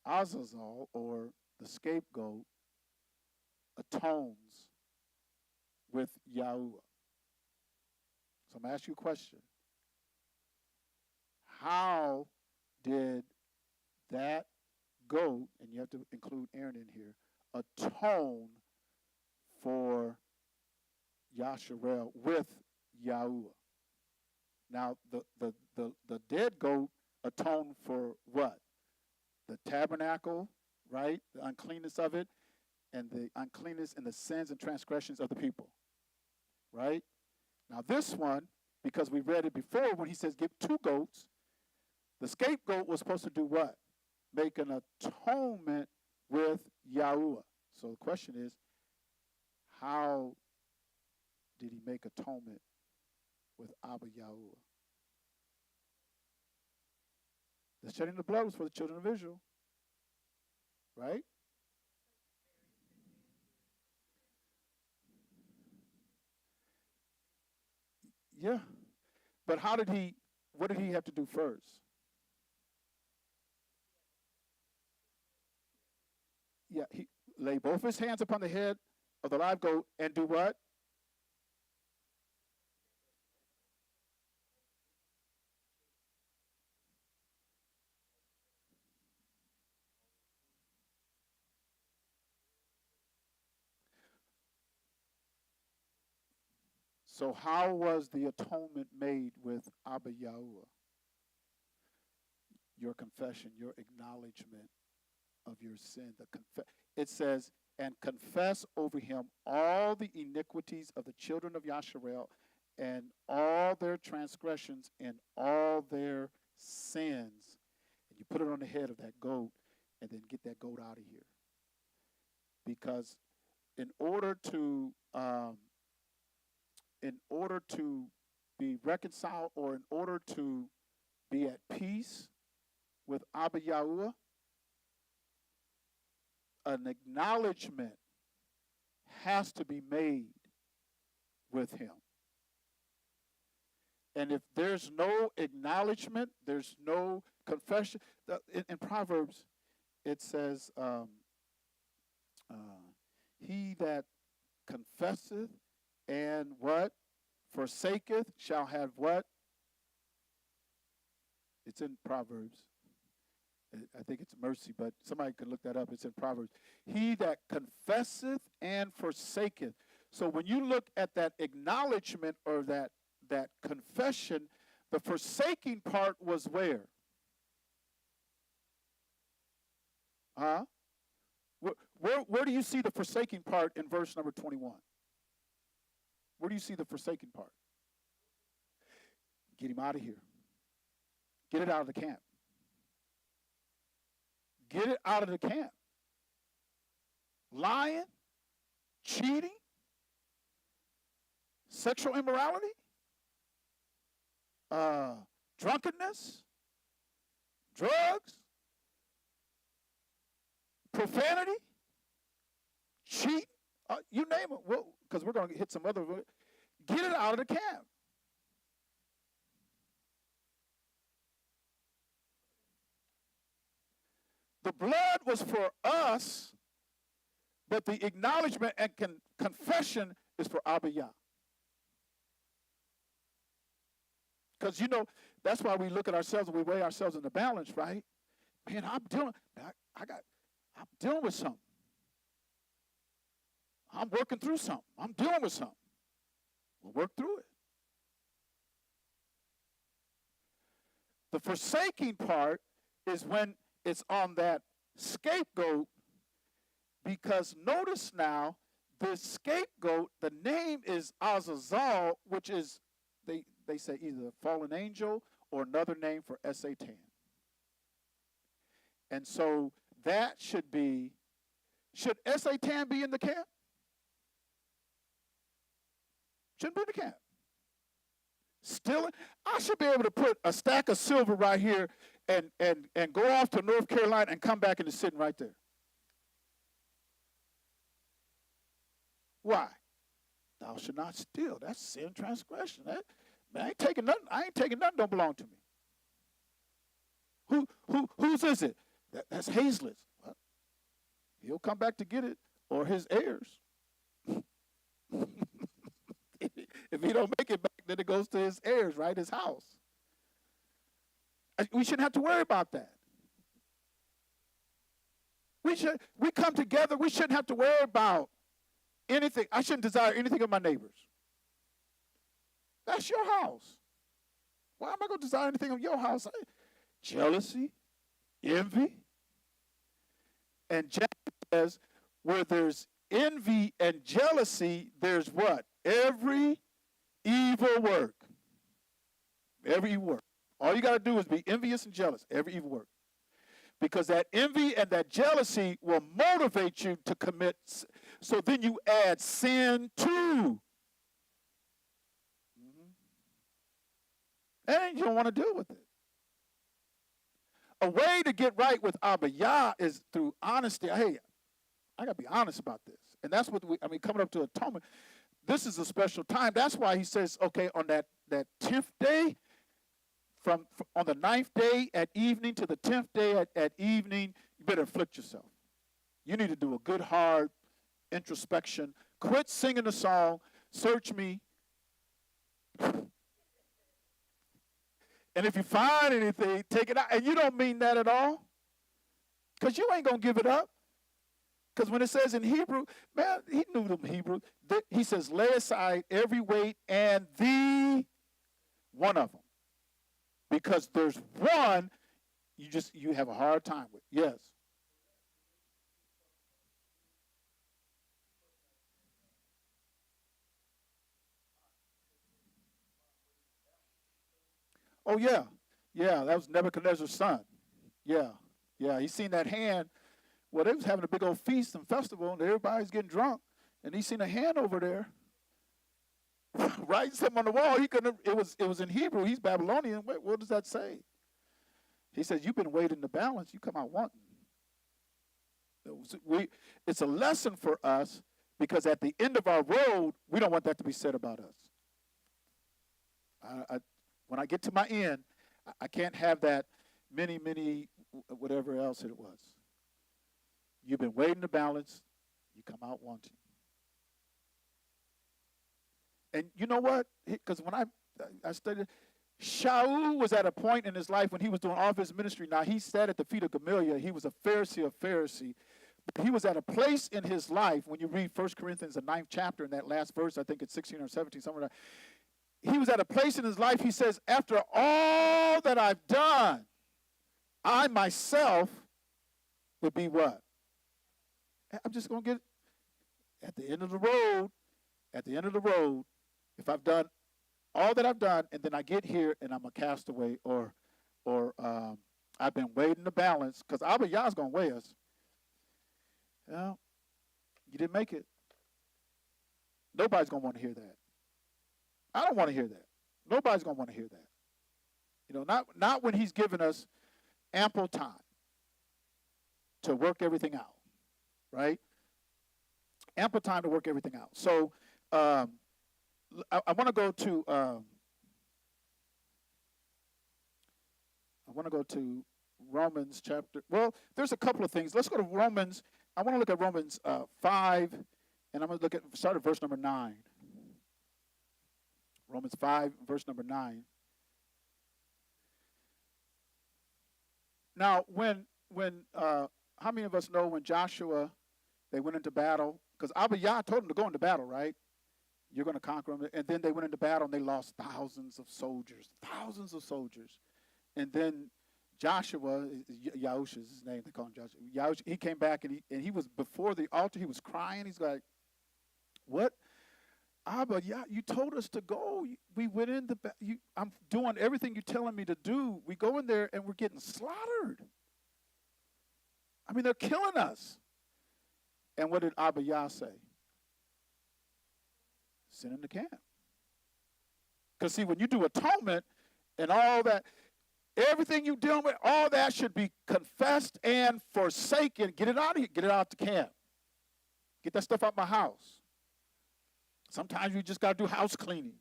Azazel, or the scapegoat, atones with Yahuwah. So I'm going to ask you a question. How did that goat, and you have to include Aaron in here, atone for Yasharel with Yahuwah? Now, the dead goat atoned for what? The tabernacle, right? The uncleanness of it, and the uncleanness and the sins and transgressions of the people, right? Now, this one, because we read it before when he says give 2 goats, the scapegoat was supposed to do what? Make an atonement with Yahuwah. So the question is, how did he make atonement with Abba Yahuwah? The shedding of the blood was for the children of Israel, right? Yeah. But what did he have to do first? Yeah, he lay both his hands upon the head of the live goat and do what? So how was the atonement made with Abba Yahuwah? Your confession, your acknowledgement of your sin. It says, and confess over him all the iniquities of the children of Yasharel and all their transgressions and all their sins. And you put it on the head of that goat and then get that goat out of here. Because in order to be reconciled, or in order to be at peace with Abba Yahuwah, an acknowledgement has to be made with him. And if there's no acknowledgement, there's no confession. In Proverbs, it says, he that confesseth and what? Forsaketh shall have what? It's in Proverbs. I think it's mercy, but somebody could look that up. It's in Proverbs. He that confesseth and forsaketh. So when you look at that acknowledgement or that confession, the forsaking part was where? Huh? Where do you see the forsaking part in verse number 21? Where do you see the forsaking part? Get him out of here. Get it out of the camp. Get it out of the camp. Lying, cheating, sexual immorality, drunkenness, drugs, profanity, cheating, you name it. Because we're going to hit some other. Get it out of the camp. The blood was for us, but the acknowledgement and confession is for Abba Yah. Because, that's why we look at ourselves and we weigh ourselves in the balance, right? Man, I'm dealing with something. I'm working through something. I'm dealing with something. We'll work through it. The forsaking part is when it's on that scapegoat, because notice now, the scapegoat, the name is Azazel, which is, they say either fallen angel or another name for Satan. And so that should Satan be in the camp? Shouldn't be in the camp. Still, I should be able to put a stack of silver right here and go off to North Carolina and come back and it's sitting right there. Why? Thou shalt not steal. That's sin, transgression. Man, I ain't taking nothing. Don't belong to me. Whose is it? That's Hazlett's. Well, he'll come back to get it, or his heirs. If he don't make it back, then it goes to his heirs, right? His house. We shouldn't have to worry about that. We come together. We shouldn't have to worry about anything. I shouldn't desire anything of my neighbors. That's your house. Why am I going to desire anything of your house? Jealousy, envy. And James says, where there's envy and jealousy, there's what? Every evil work. Every evil work. All you got to do is be envious and jealous. Every evil work. Because that envy and that jealousy will motivate you to commit. So then you add sin too. And you don't want to deal with it. A way to get right with Abba Yah is through honesty. Hey, I got to be honest about this. And that's what coming up to atonement. This is a special time. That's why he says, okay, on that 10th day, from on the 9th day at evening to the 10th day at evening, you better afflict yourself. You need to do a good, hard introspection. Quit singing the song, search me. And if you find anything, take it out. And you don't mean that at all. Because you ain't going to give it up. Because when it says in Hebrew, man, he knew them Hebrew. He says, lay aside every weight and the one of them. Because there's one you have a hard time with. Yes. Oh, yeah. Yeah, that was Nebuchadnezzar's son. Yeah. Yeah, he seen that hand. Well, they was having a big old feast and festival, and everybody's getting drunk. And he seen a hand over there writing something on the wall. He couldn't. It was in Hebrew. He's Babylonian. What does that say? He says, you've been weighed in the balance. You come out wanting. It's a lesson for us because at the end of our road, we don't want that to be said about us. When I get to my end, I can't have that many, whatever else it was. You've been weighed in the balance. You come out wanting. And you know what? Because when I studied, Shaul was at a point in his life when he was doing all of his ministry. Now, he sat at the feet of Gamaliel. He was a Pharisee. But he was at a place in his life, when you read 1 Corinthians, the 9th chapter, in that last verse, I think it's 16 or 17, somewhere like that. He was at a place in his life, he says, after all that I've done, I myself would be what? I'm just going to get at the end of the road, if I've done all that I've done, and then I get here and I'm a castaway, or I've been weighed in the balance, because Abba Yah's going to weigh us. Well, you didn't make it. Nobody's going to want to hear that. I don't want to hear that. Nobody's going to want to hear that. You know, not when he's given us ample time to work everything out, right? Ample time to work everything out. So I want to go to Romans chapter. Well, there's a couple of things. Let's go to Romans. I want to look at Romans 5, and I'm going to start at verse number 9. Romans 5, verse number 9. Now, when how many of us know when Joshua, they went into battle? Because Abba Yah told them to go into battle, right? You're going to conquer them. And then they went into battle, and they lost thousands of soldiers. And then Joshua, Yahushua is his name, they call him Joshua. Yahushua, he came back, and he was before the altar. He was crying. He's like, what? Abba, you told us to go. We went in I'm doing everything you're telling me to do. We go in there, and we're getting slaughtered. I mean, they're killing us. And what did Abba Yah say? Send him to camp. Because, see, when you do atonement and all that, everything you're dealing with, all that should be confessed and forsaken. Get it out of here. Get it out to camp. Get that stuff out my house. Sometimes you just got to do house cleaning.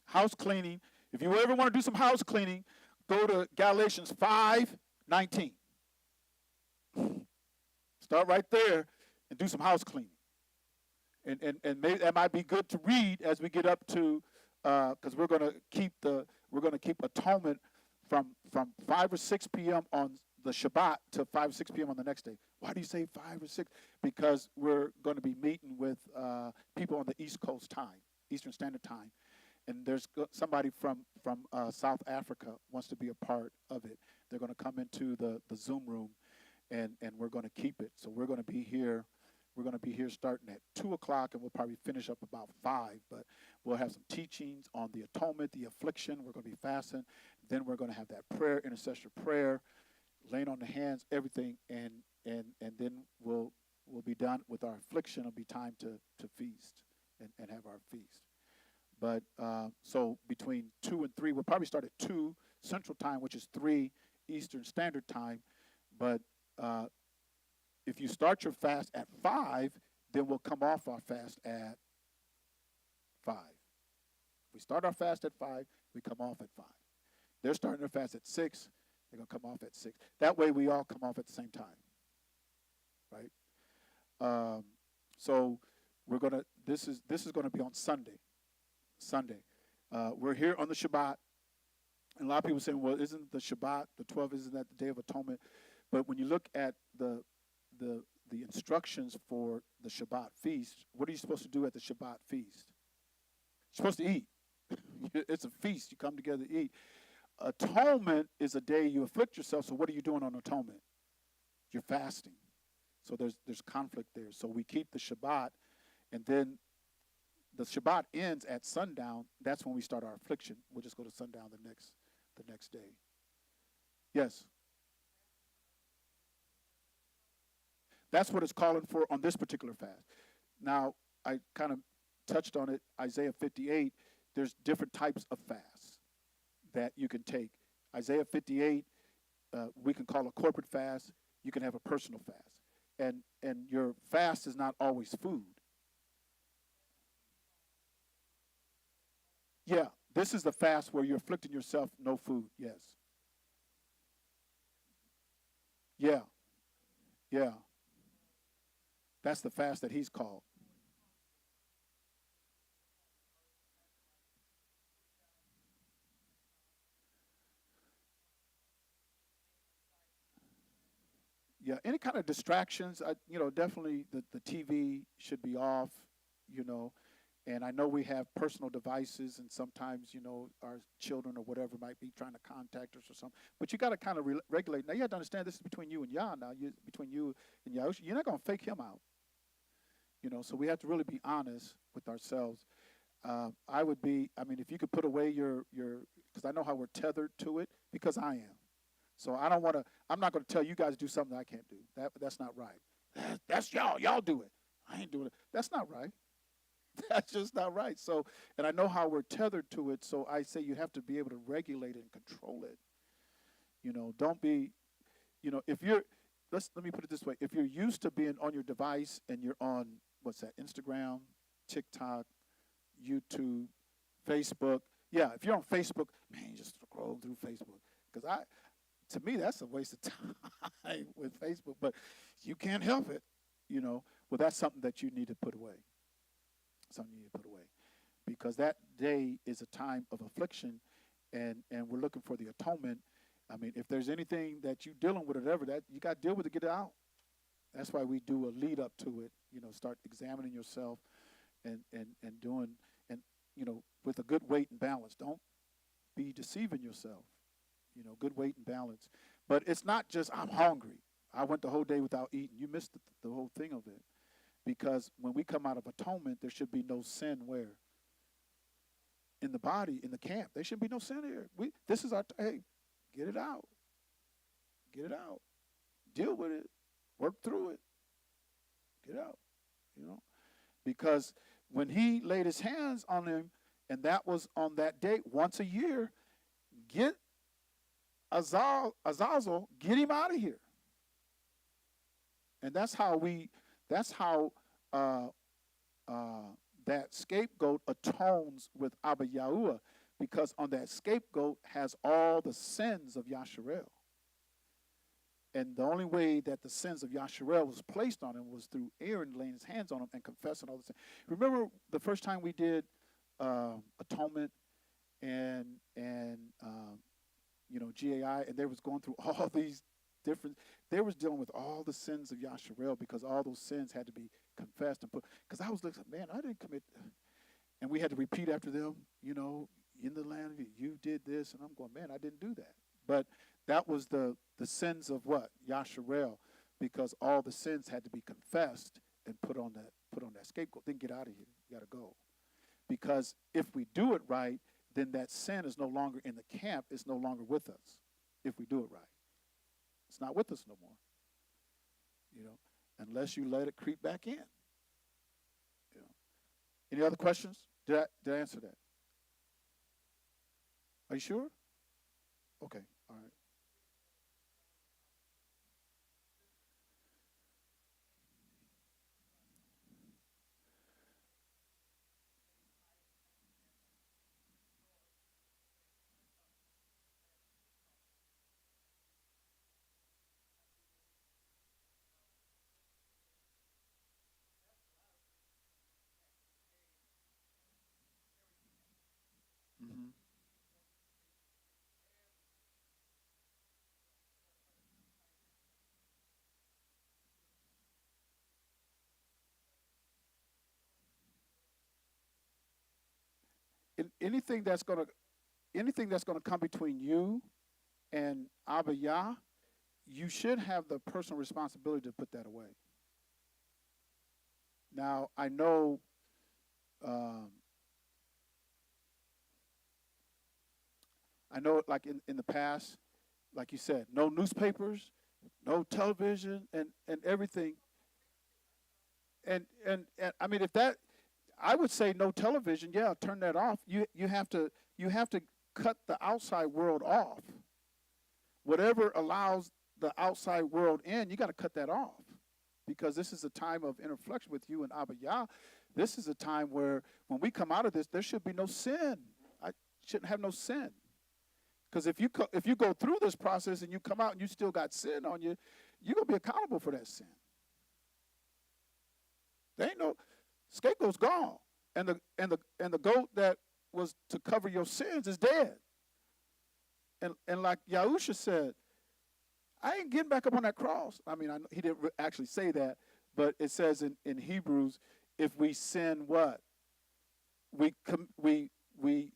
House cleaning. If you ever want to do some house cleaning, go to Galatians 5:19. Start right there and do some house cleaning. And maybe that might be good to read as we get up to, because we're going to keep atonement from 5 or 6 p.m. on the Shabbat to 5 or 6 p.m. on the next day. Why do you say 5 or 6? Because we're going to be meeting with people on the East Coast time, Eastern Standard Time, and there's somebody from South Africa wants to be a part of it. They're going to come into the Zoom room, and we're going to keep it. So we're going to be here. We're going to be here starting at 2 o'clock, and we'll probably finish up about 5. But we'll have some teachings on the atonement, the affliction. We're going to be fasting. Then we're going to have that prayer, intercessory prayer, laying on the hands, everything, and then we'll be done with our affliction. It'll be time to feast and have our feast. But so between 2 and 3, we'll probably start at 2 Central Time, which is 3 Eastern Standard Time. But if you start your fast at 5, then we'll come off our fast at 5. If we start our fast at 5, we come off at 5. They're starting their fast at 6. They're going to come off at 6. That way we all come off at the same time, right? So we're going to, this is going to be on Sunday. We're here on the Shabbat. And a lot of people saying, well, isn't the Shabbat, the 12th, isn't that the Day of Atonement? But when you look at the instructions for the Shabbat feast, what are you supposed to do at the Shabbat feast? You're supposed to eat. It's a feast. You come together to eat. Atonement is a day you afflict yourself. So what are you doing on atonement? You're fasting. So there's conflict there. So we keep the Shabbat, and then the Shabbat ends at sundown. That's when we start our affliction. We'll just go to sundown the next day. Yes. That's what it's calling for on this particular fast. Now, I kind of touched on it, Isaiah 58. There's different types of fasts that you can take. Isaiah 58, we can call a corporate fast. You can have a personal fast. And your fast is not always food. Yeah, this is the fast where you're afflicting yourself, no food, yes. Yeah. That's the fast that he's called. Yeah, any kind of distractions, definitely the TV should be off, and I know we have personal devices, and sometimes, our children or whatever might be trying to contact us or something, but you got to kind of regulate. Now, you have to understand this is between you and Yah now, between you and Yah. You're not going to fake him out, so we have to really be honest with ourselves. If you could put away because I know how we're tethered to it, because I am. So I'm not going to tell you guys to do something I can't do. That's not right. That's y'all. Y'all do it. I ain't doing it. That's not right. That's just not right. So, and I know how we're tethered to it. So I say you have to be able to regulate it and control it. Don't be, if you're, let me put it this way. If you're used to being on your device and you're on, Instagram, TikTok, YouTube, Facebook. Yeah, if you're on Facebook, man, you just scroll through Facebook. Because to me, that's a waste of time with Facebook. But you can't help it, Well, that's something that you need to put away. Because that day is a time of affliction, and we're looking for the atonement. If there's anything that you're dealing with or whatever, that you got to deal with to get it out. That's why we do a lead up to it, start examining yourself and doing, and, with a good weight and balance. Don't be deceiving yourself, good weight and balance. But it's not just, I'm hungry. I went the whole day without eating. You missed the whole thing of it. Because when we come out of atonement, there should be no sin where? In the body, in the camp. There should be no sin here. This is hey, get it out. Get it out. Deal with it. Work through it. Get out. Because when he laid his hands on him, and that was on that day, once a year, get Azazel, get him out of here. And that's how that scapegoat atones with Abba Yahuwah, because on that scapegoat has all the sins of Yasharel. And the only way that the sins of Yasharel was placed on him was through Aaron laying his hands on him and confessing all the sins. Remember the first time we did atonement and GAI, and they was going through all these different. They was dealing with all the sins of Yasharel because all those sins had to be confessed and put. Because I was like, man, I didn't commit, and we had to repeat after them. In the land you did this, and I'm going, man, I didn't do that. But that was the sins of what? Yasharel, because all the sins had to be confessed and put on that scapegoat. Then get out of here. You got to go. Because if we do it right, then that sin is no longer in the camp. It's no longer with us if we do it right. It's not with us no more, unless you let it creep back in. Any other questions? Did I answer that? Are you sure? Okay, all right. Mm-hmm. Anything that's gonna come between you and Abba Yah, you should have the personal responsibility to put that away. Now I know, um, like in the past, like you said, no newspapers, no television, and everything. And I mean, if that, I would say no television. Yeah, turn that off. You have to cut the outside world off. Whatever allows the outside world in, you got to cut that off, because this is a time of interflection with you and Abba Yah. This is a time where when we come out of this, there should be no sin. I shouldn't have no sin. Because if you go through this process and you come out and you still got sin on you, you're gonna be accountable for that sin. There ain't no scapegoat's gone, and the goat that was to cover your sins is dead. And like Yahusha said, I ain't getting back up on that cross. I mean, he didn't actually say that, but it says in Hebrews, if we sin, what we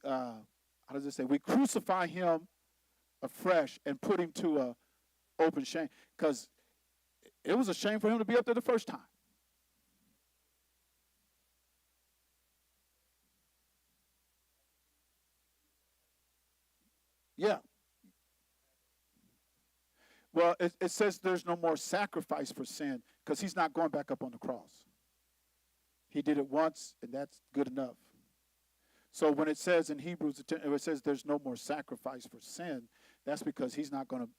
how does it say? We crucify him afresh and put him to a open shame, because it was a shame for him to be up there the first time. Yeah. Well, it says there's no more sacrifice for sin because he's not going back up on the cross. He did it once, and that's good enough. So when it says in Hebrews, it says there's no more sacrifice for sin, that's because he's not going to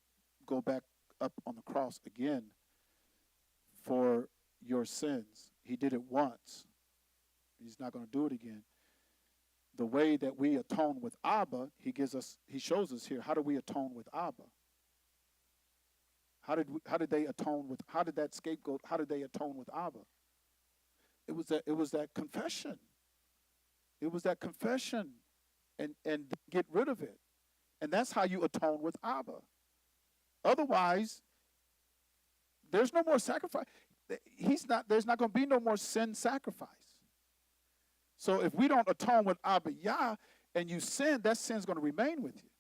go back up on the cross again for your sins. He did it once. He's not going to do it again. The way that we atone with Abba, he shows us here. How do we atone with Abba? How did they atone with? How did that scapegoat? How did they atone with Abba? It was that confession. It was that confession, and get rid of it, and that's how you atone with Abba. Otherwise, there's no more sacrifice. There's not going to be no more sin sacrifice. So if we don't atone with Abba Yah and you sin, that sin's going to remain with you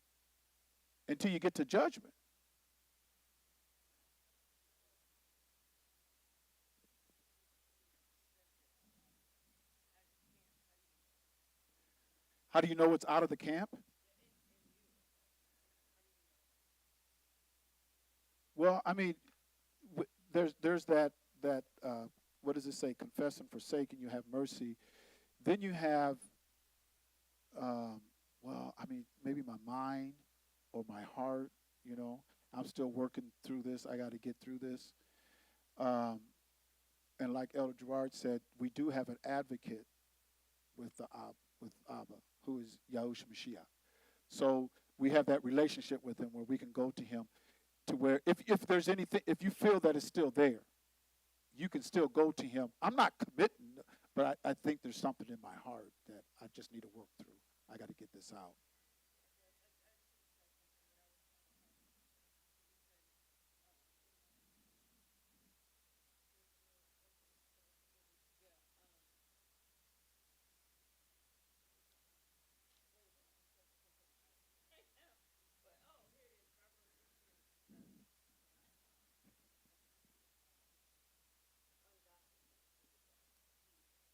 until you get to judgment. How do you know it's out of the camp? Well, I mean, there's that what does it say? Confess and forsake, and you have mercy. Then you have, well, I mean, maybe my mind or my heart. I'm still working through this. I got to get through this. Um, and like Elder Gerard said, we do have an advocate with with Abba, who is Yahushua Mashiach. So we have that relationship with him where we can go to him to where if there's anything, if you feel that it's still there, you can still go to him. I'm not committing, but I think there's something in my heart that I just need to work through. I got to get this out.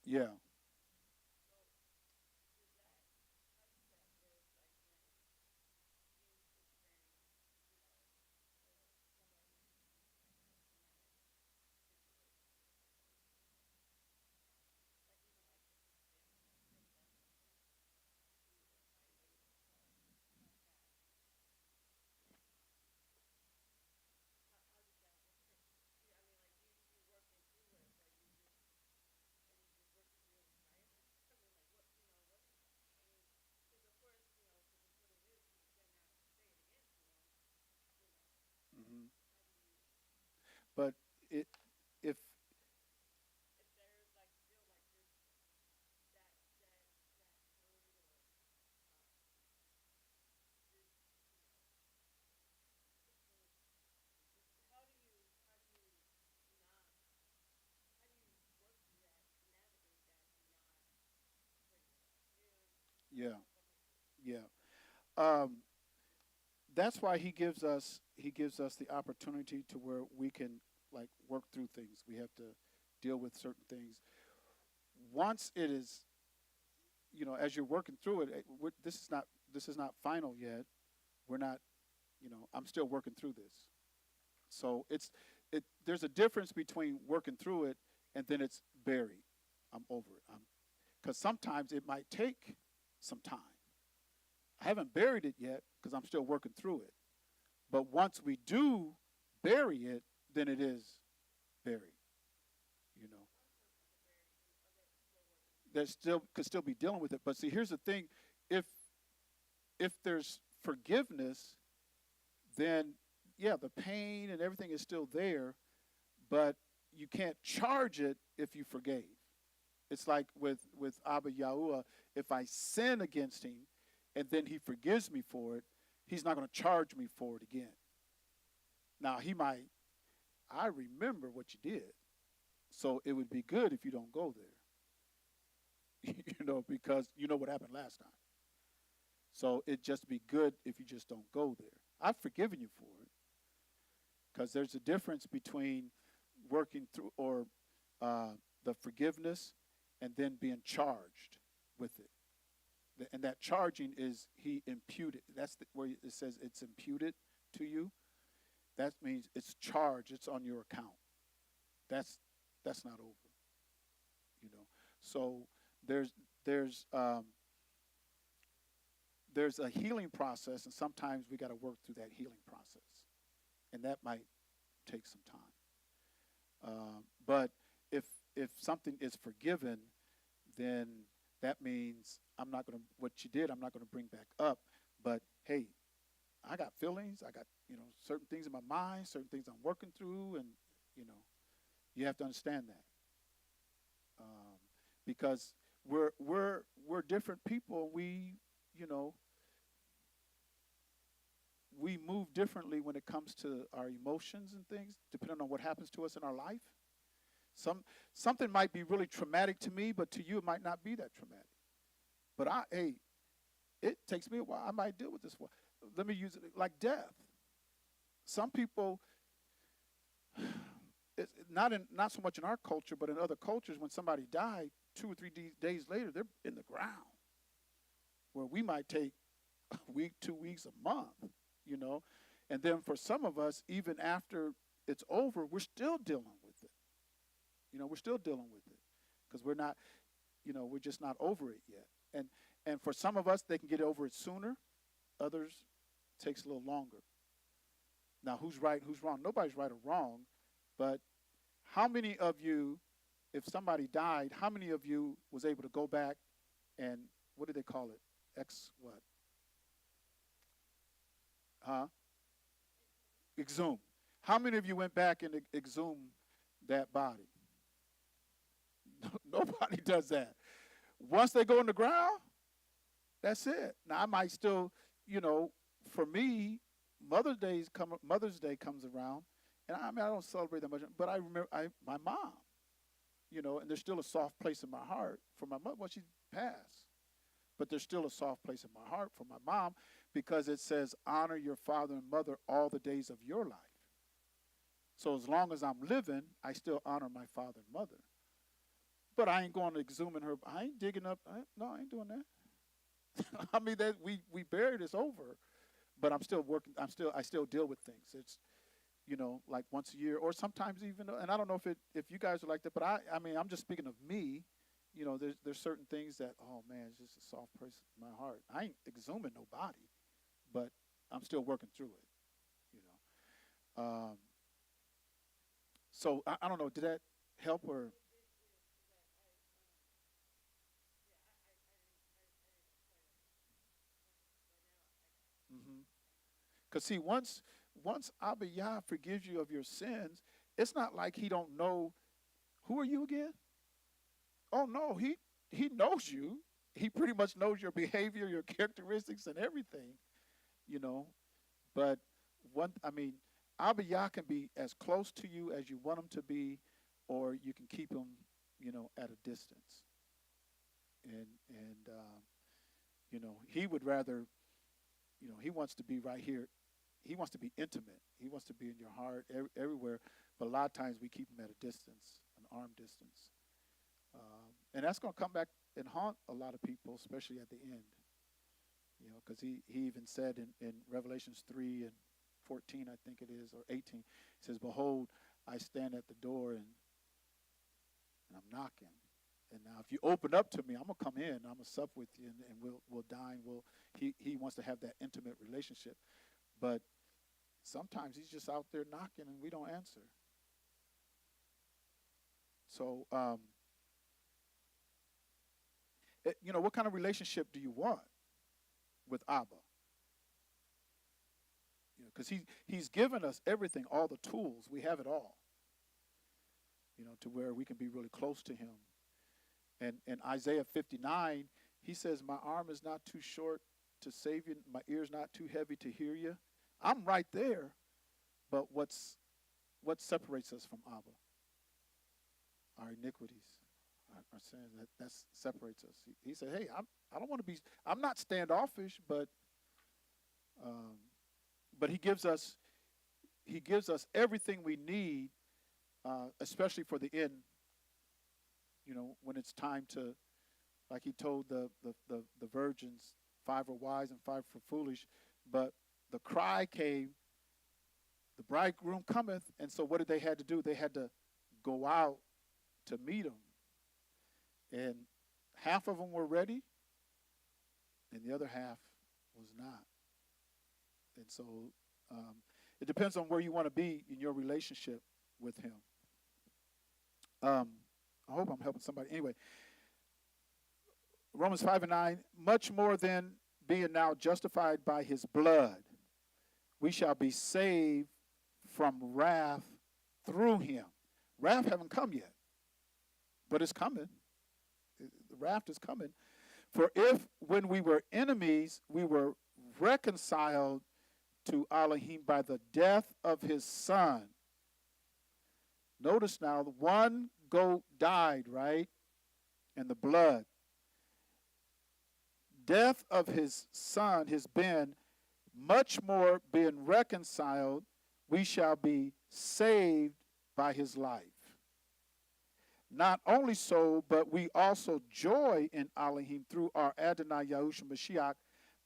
Yeah. Hmm. But it if yeah, yeah. Um, that's why he gives us the opportunity to where we can like work through things. We have to deal with certain things. Once it is, as you're working through it, this is not final yet. We're not, I'm still working through this. So there's a difference between working through it and then it's buried. I'm over it. Because sometimes it might take some time. I haven't buried it yet because I'm still working through it. But once we do bury it, then it is buried. You know, that still could still be dealing with it. But see, here's the thing: if there's forgiveness, then yeah, the pain and everything is still there, but you can't charge it if you forgave. It's like with Abba Yahuwah, if I sin against him and then he forgives me for it, he's not going to charge me for it again. Now he might, I remember what you did, so it would be good if you don't go there, because you know what happened last time. So it'd just be good if you just don't go there. I've forgiven you for it because there's a difference between working through or the forgiveness and then being charged with it. And that charging is he imputed. That's where it says it's imputed to you. That means it's charged. It's on your account. That's not over. You know. So there's there's um, there's a healing process, and sometimes we got to work through that healing process, and that might take some time. But if something is forgiven, then that means I'm not going to what you did. I'm not going to bring back up. But hey, I got feelings. I got certain things in my mind, certain things I'm working through, and you know you have to understand that because we're different people. You know we move differently when it comes to our emotions and things, depending on what happens to us in our life. Something might be really traumatic to me, but to you it might not be that traumatic. But it takes me a while. I might deal with this one. Let me use it like death. Some people, it's not so much in our culture, but in other cultures, when somebody died, 2 or 3 days later, they're in the ground. Where we might take a week, 2 weeks, a month, and then for some of us, even after it's over, we're still dealing with it. We're still dealing with it because we're not, we're just not over it yet. And for some of us, they can get over it sooner. Others takes a little longer. Now, who's right, who's wrong? Nobody's right or wrong, but how many of you, if somebody died, how many of you was able to go back and what do they call it? What? Huh? Exhume. How many of you went back and exhumed that body? Nobody does that. Once they go in the ground, that's it. Now I might still, for me, Mother's Day comes around, and I don't celebrate that much. But I remember my mom, and there's still a soft place in my heart for my mother. Well, she passed, but there's still a soft place in my heart for my mom because it says, honor your father and mother all the days of your life. So as long as I'm living, I still honor my father and mother. But I ain't going to exhuming her. I ain't digging up. No, I ain't doing that. I mean, that we buried this over, but I'm still working. I still deal with things. It's, like once a year or sometimes even, and I don't know if you guys are like that, but I mean, I'm just speaking of me. There's certain things that, oh man, it's just a soft place in my heart. I ain't exhuming nobody, but I'm still working through it. So I don't know. Did that help or? Because see, once Abba Yah forgives you of your sins, it's not like he don't know. Who are you again? Oh no, he knows you. He pretty much knows your behavior, your characteristics, and everything. You know, but Abba Yah can be as close to you as you want him to be, or you can keep him, at a distance. And he would rather, he wants to be right here. He wants to be intimate. He wants to be in your heart everywhere. But a lot of times we keep him at a distance, an arm distance. And that's going to come back and haunt a lot of people, especially at the end. Because he even said in Revelations 3 and 14, I think it is, or 18, he says, behold, I stand at the door and I'm knocking. And now if you open up to me, I'm going to come in, I'm going to sup with you, and we'll dine. He wants to have that intimate relationship. But sometimes he's just out there knocking and we don't answer. So, what kind of relationship do you want with Abba? Because he's given us everything, all the tools. We have it all, to where we can be really close to him. And in Isaiah 59, he says, my arm is not too short to save you. My ear's not too heavy to hear you. I'm right there. But what separates us from Abba? Our iniquities, our sins. That separates us. He said, hey, I don't want to be, I'm not standoffish, but he gives us everything we need, especially for the end. When it's time to, like he told the virgins, 5 are wise and 5 are foolish, but the cry came, the bridegroom cometh, and so what did they had to do? They had to go out to meet him. And half of them were ready, and the other half was not. And so it depends on where you want to be in your relationship with him. I hope I'm helping somebody. Anyway, Romans 5 and 9, much more than being now justified by his blood, we shall be saved from wrath through him. Wrath haven't come yet, but it's coming. The wrath is coming. For if when we were enemies, we were reconciled to Elohim by the death of his son. Notice now, the one goat died, right? And the blood. Death of his son, his Ben, much more being reconciled, we shall be saved by his life. Not only so, but we also joy in Elohim through our Adonai Yahushua Mashiach,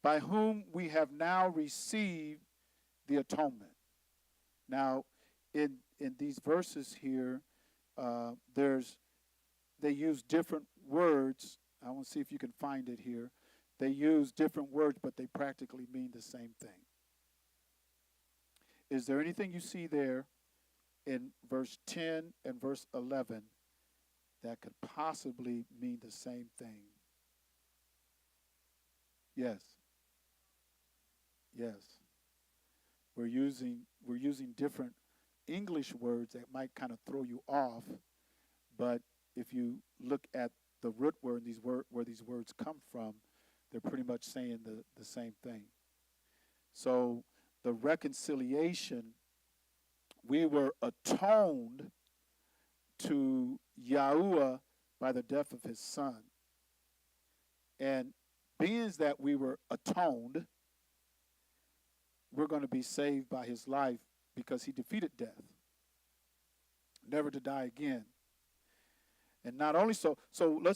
by whom we have now received the atonement. Now, in these verses here, they use different words. I want to see if you can find it here. They use different words, but they practically mean the same thing. Is there anything you see there in verse 10 and verse 11 that could possibly mean the same thing? Yes. Yes. we're using different English words that might kind of throw you off, but if you look at the root word, where these words come from, they're pretty much saying the same thing. So the reconciliation, we were atoned to Yahuwah by the death of his son. And being that we were atoned, we're going to be saved by his life because he defeated death, never to die again. And not only so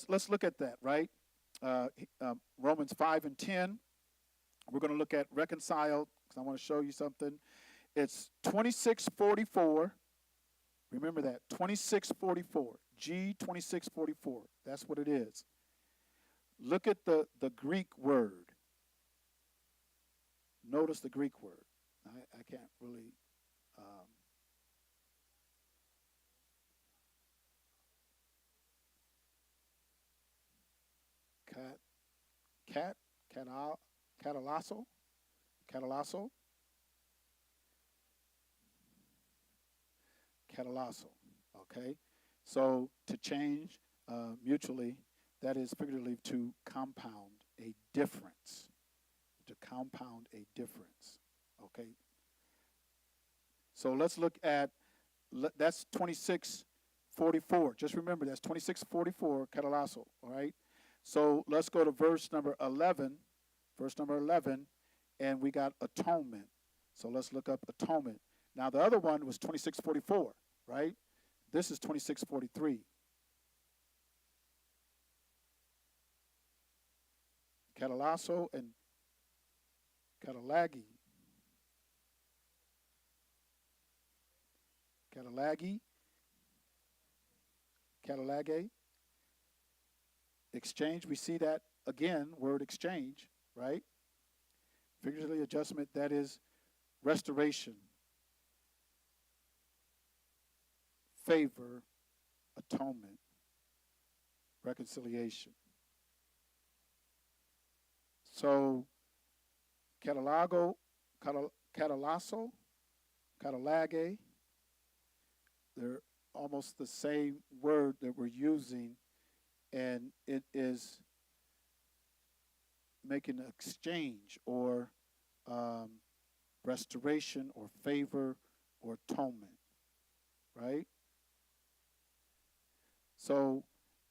let's look at that, right? Romans 5 and 10. We're going to look at reconciled because I want to show you something. It's 2644. Remember that, 2644. G 2644. That's what it is. Look at the Greek word. Notice the Greek word. I can't really. Catalasso. Okay. So to change mutually, that is figuratively to compound a difference. To compound a difference. Okay. So let's look at, that's 2644. Just remember, that's 2644, catalasso, all right? So let's go to verse number 11, and we got atonement. So let's look up atonement. Now, the other one was 2644, right? This is 2643. Catalasso and catalagi. Catalage. Exchange, we see that again, word exchange, right? Figuratively adjustment, that is restoration, favor, atonement, reconciliation. So, catalasso, catalage, they're almost the same word that we're using, and it is making an exchange or restoration or favor or atonement, right? So,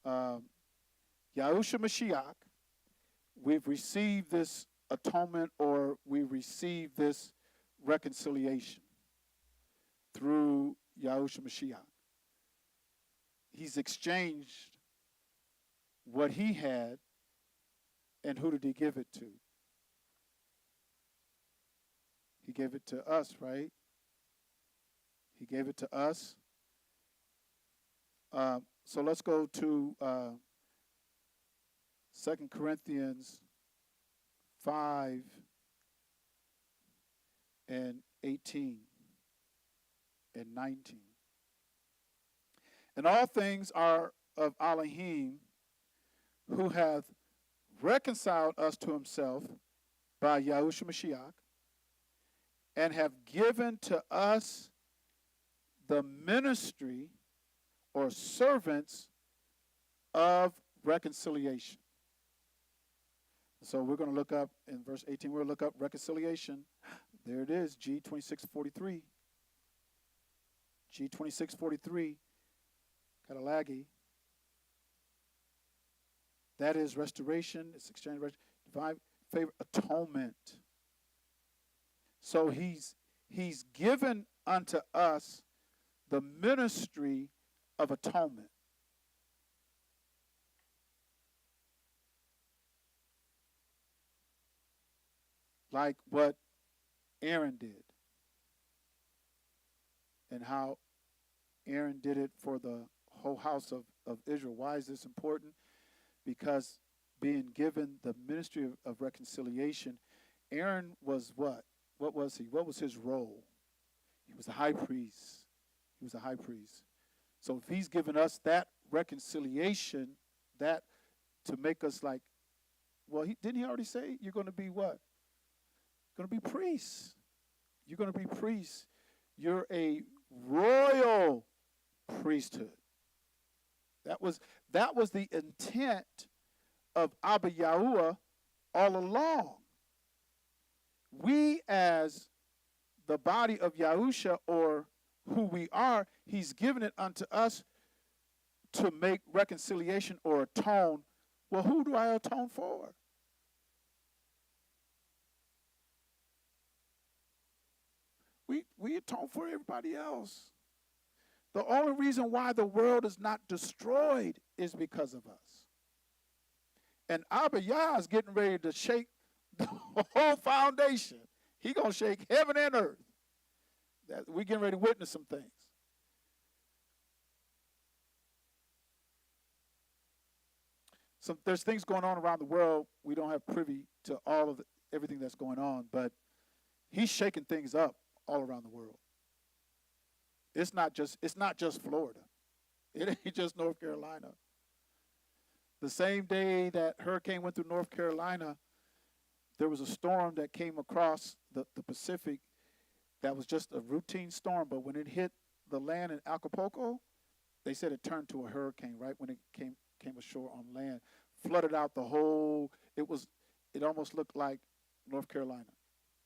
Yahushua Mashiach, we've received this atonement or we receive this reconciliation through Yahushua Mashiach. He's exchanged what he had, and who did he give it to? He gave it to us, right? He gave it to us. So let's go to 2 Corinthians 5 and 18 and 19. And all things are of Elohim, who hath reconciled us to himself by Yahushua Mashiach, and have given to us the ministry or servants of reconciliation. So we're going to look up in verse 18, we'll look up reconciliation. There it is, G2643. G2643, catalagi. That is restoration, it's exchange, divine favor, atonement. So he's given unto us the ministry of atonement. Like what Aaron did. And how Aaron did it for the whole house of Israel. Why is this important? Because being given the ministry of reconciliation, Aaron was what? What was he? What was his role? He was a high priest. He was a high priest. So if he's given us that reconciliation, that to make us like, well, didn't he already say you're going to be what? Going to be priests. You're going to be priests. You're a royal priesthood. That was the intent of Abba Yahuwah all along. We as the body of Yahusha, or who we are, he's given it unto us to make reconciliation or atone. Well, who do I atone for? We atone for everybody else. The only reason why the world is not destroyed is because of us. And Abba Yah is getting ready to shake the whole foundation. He's going to shake heaven and earth. We're getting ready to witness some things. So there's things going on around the world. We don't have privy to all of everything that's going on, but he's shaking things up all around the world. It's not just Florida. It ain't just North Carolina. The same day that hurricane went through North Carolina, there was a storm that came across the Pacific that was just a routine storm, but when it hit the land in Acapulco, they said it turned to a hurricane right when it came ashore on land, flooded out the whole, it almost looked like North Carolina,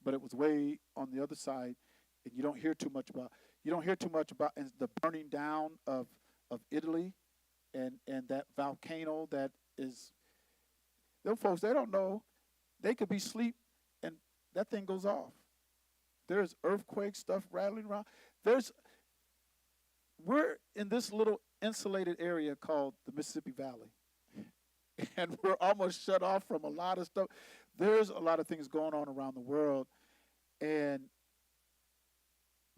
but it was way on the other side, and you don't hear too much about the burning down of Italy and that volcano that is, them folks, they don't know, they could be asleep and that thing goes off. There's earthquake stuff rattling around. We're in this little insulated area called the Mississippi Valley. And we're almost shut off from a lot of stuff. There's a lot of things going on around the world. And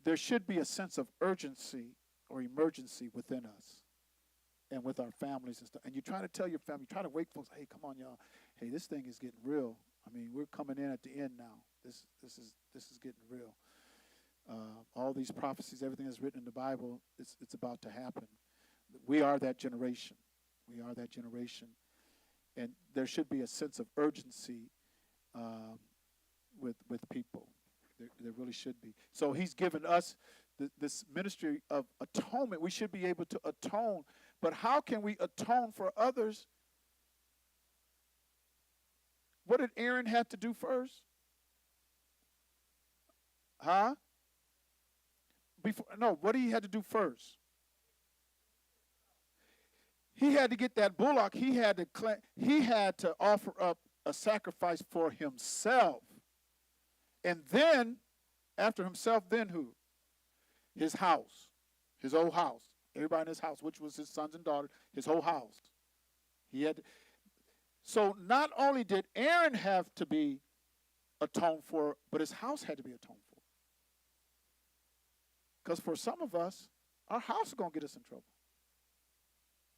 there should be a sense of urgency or emergency within us and with our families and stuff. And you try to tell your family, you try to wake folks, hey, come on, y'all. Hey, this thing is getting real. I mean, we're coming in at the end now. This is getting real. All these prophecies, everything that's written in the Bible, it's about to happen. We are that generation. We are that generation. And there should be a sense of urgency with people. There really should be. So he's given us this ministry of atonement. We should be able to atone. But how can we atone for others? What did Aaron have to do first? Huh? What he had to do first? He had to get that bullock. He had to offer up a sacrifice for himself. And then, after himself, then who? His house, his old house. Everybody in his house, which was his sons and daughters, his whole house. He had to, so not only did Aaron have to be atoned for, but his house had to be atoned for. Because for some of us, our house is going to get us in trouble.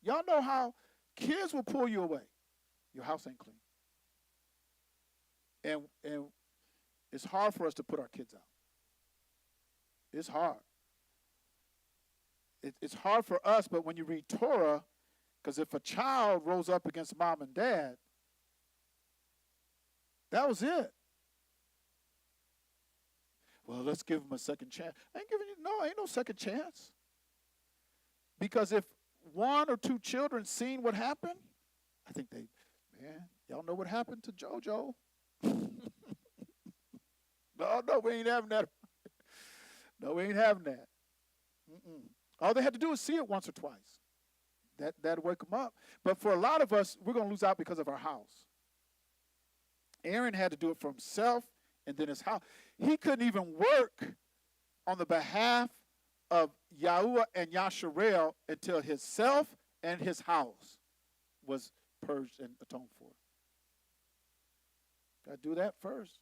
Y'all know how kids will pull you away. Your house ain't clean. And it's hard for us to put our kids out. It's hard. It's hard for us, but when you read Torah, because if a child rose up against mom and dad, that was it. Well, let's give them a second chance. Ain't no second chance. Because if one or two children seen what happened, I think y'all know what happened to JoJo. No, we ain't having that. No, we ain't having that. All they had to do is see it once or twice. That'd wake them up. But for a lot of us, we're going to lose out because of our house. Aaron had to do it for himself and then his house. He couldn't even work on the behalf of Yahuwah and Yasharel until himself and his house was purged and atoned for. Got to do that first.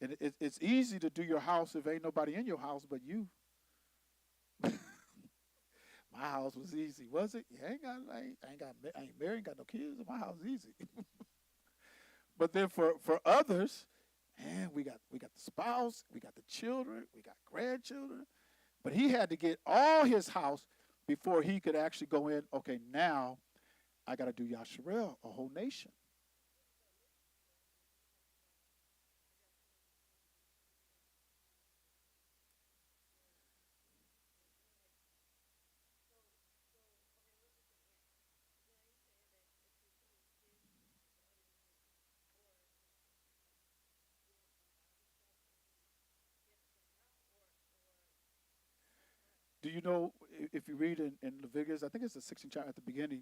And it's easy to do your house if ain't nobody in your house but you. My house was easy, was it? I ain't married, ain't got no kids. My house is easy. But then for others, man, we got the spouse, we got the children, we got grandchildren. But he had to get all his house before he could actually go in. Okay, now I got to do Yasharel, a whole nation. Do you know, if you read in Leviticus, I think it's the 16th chapter at the beginning,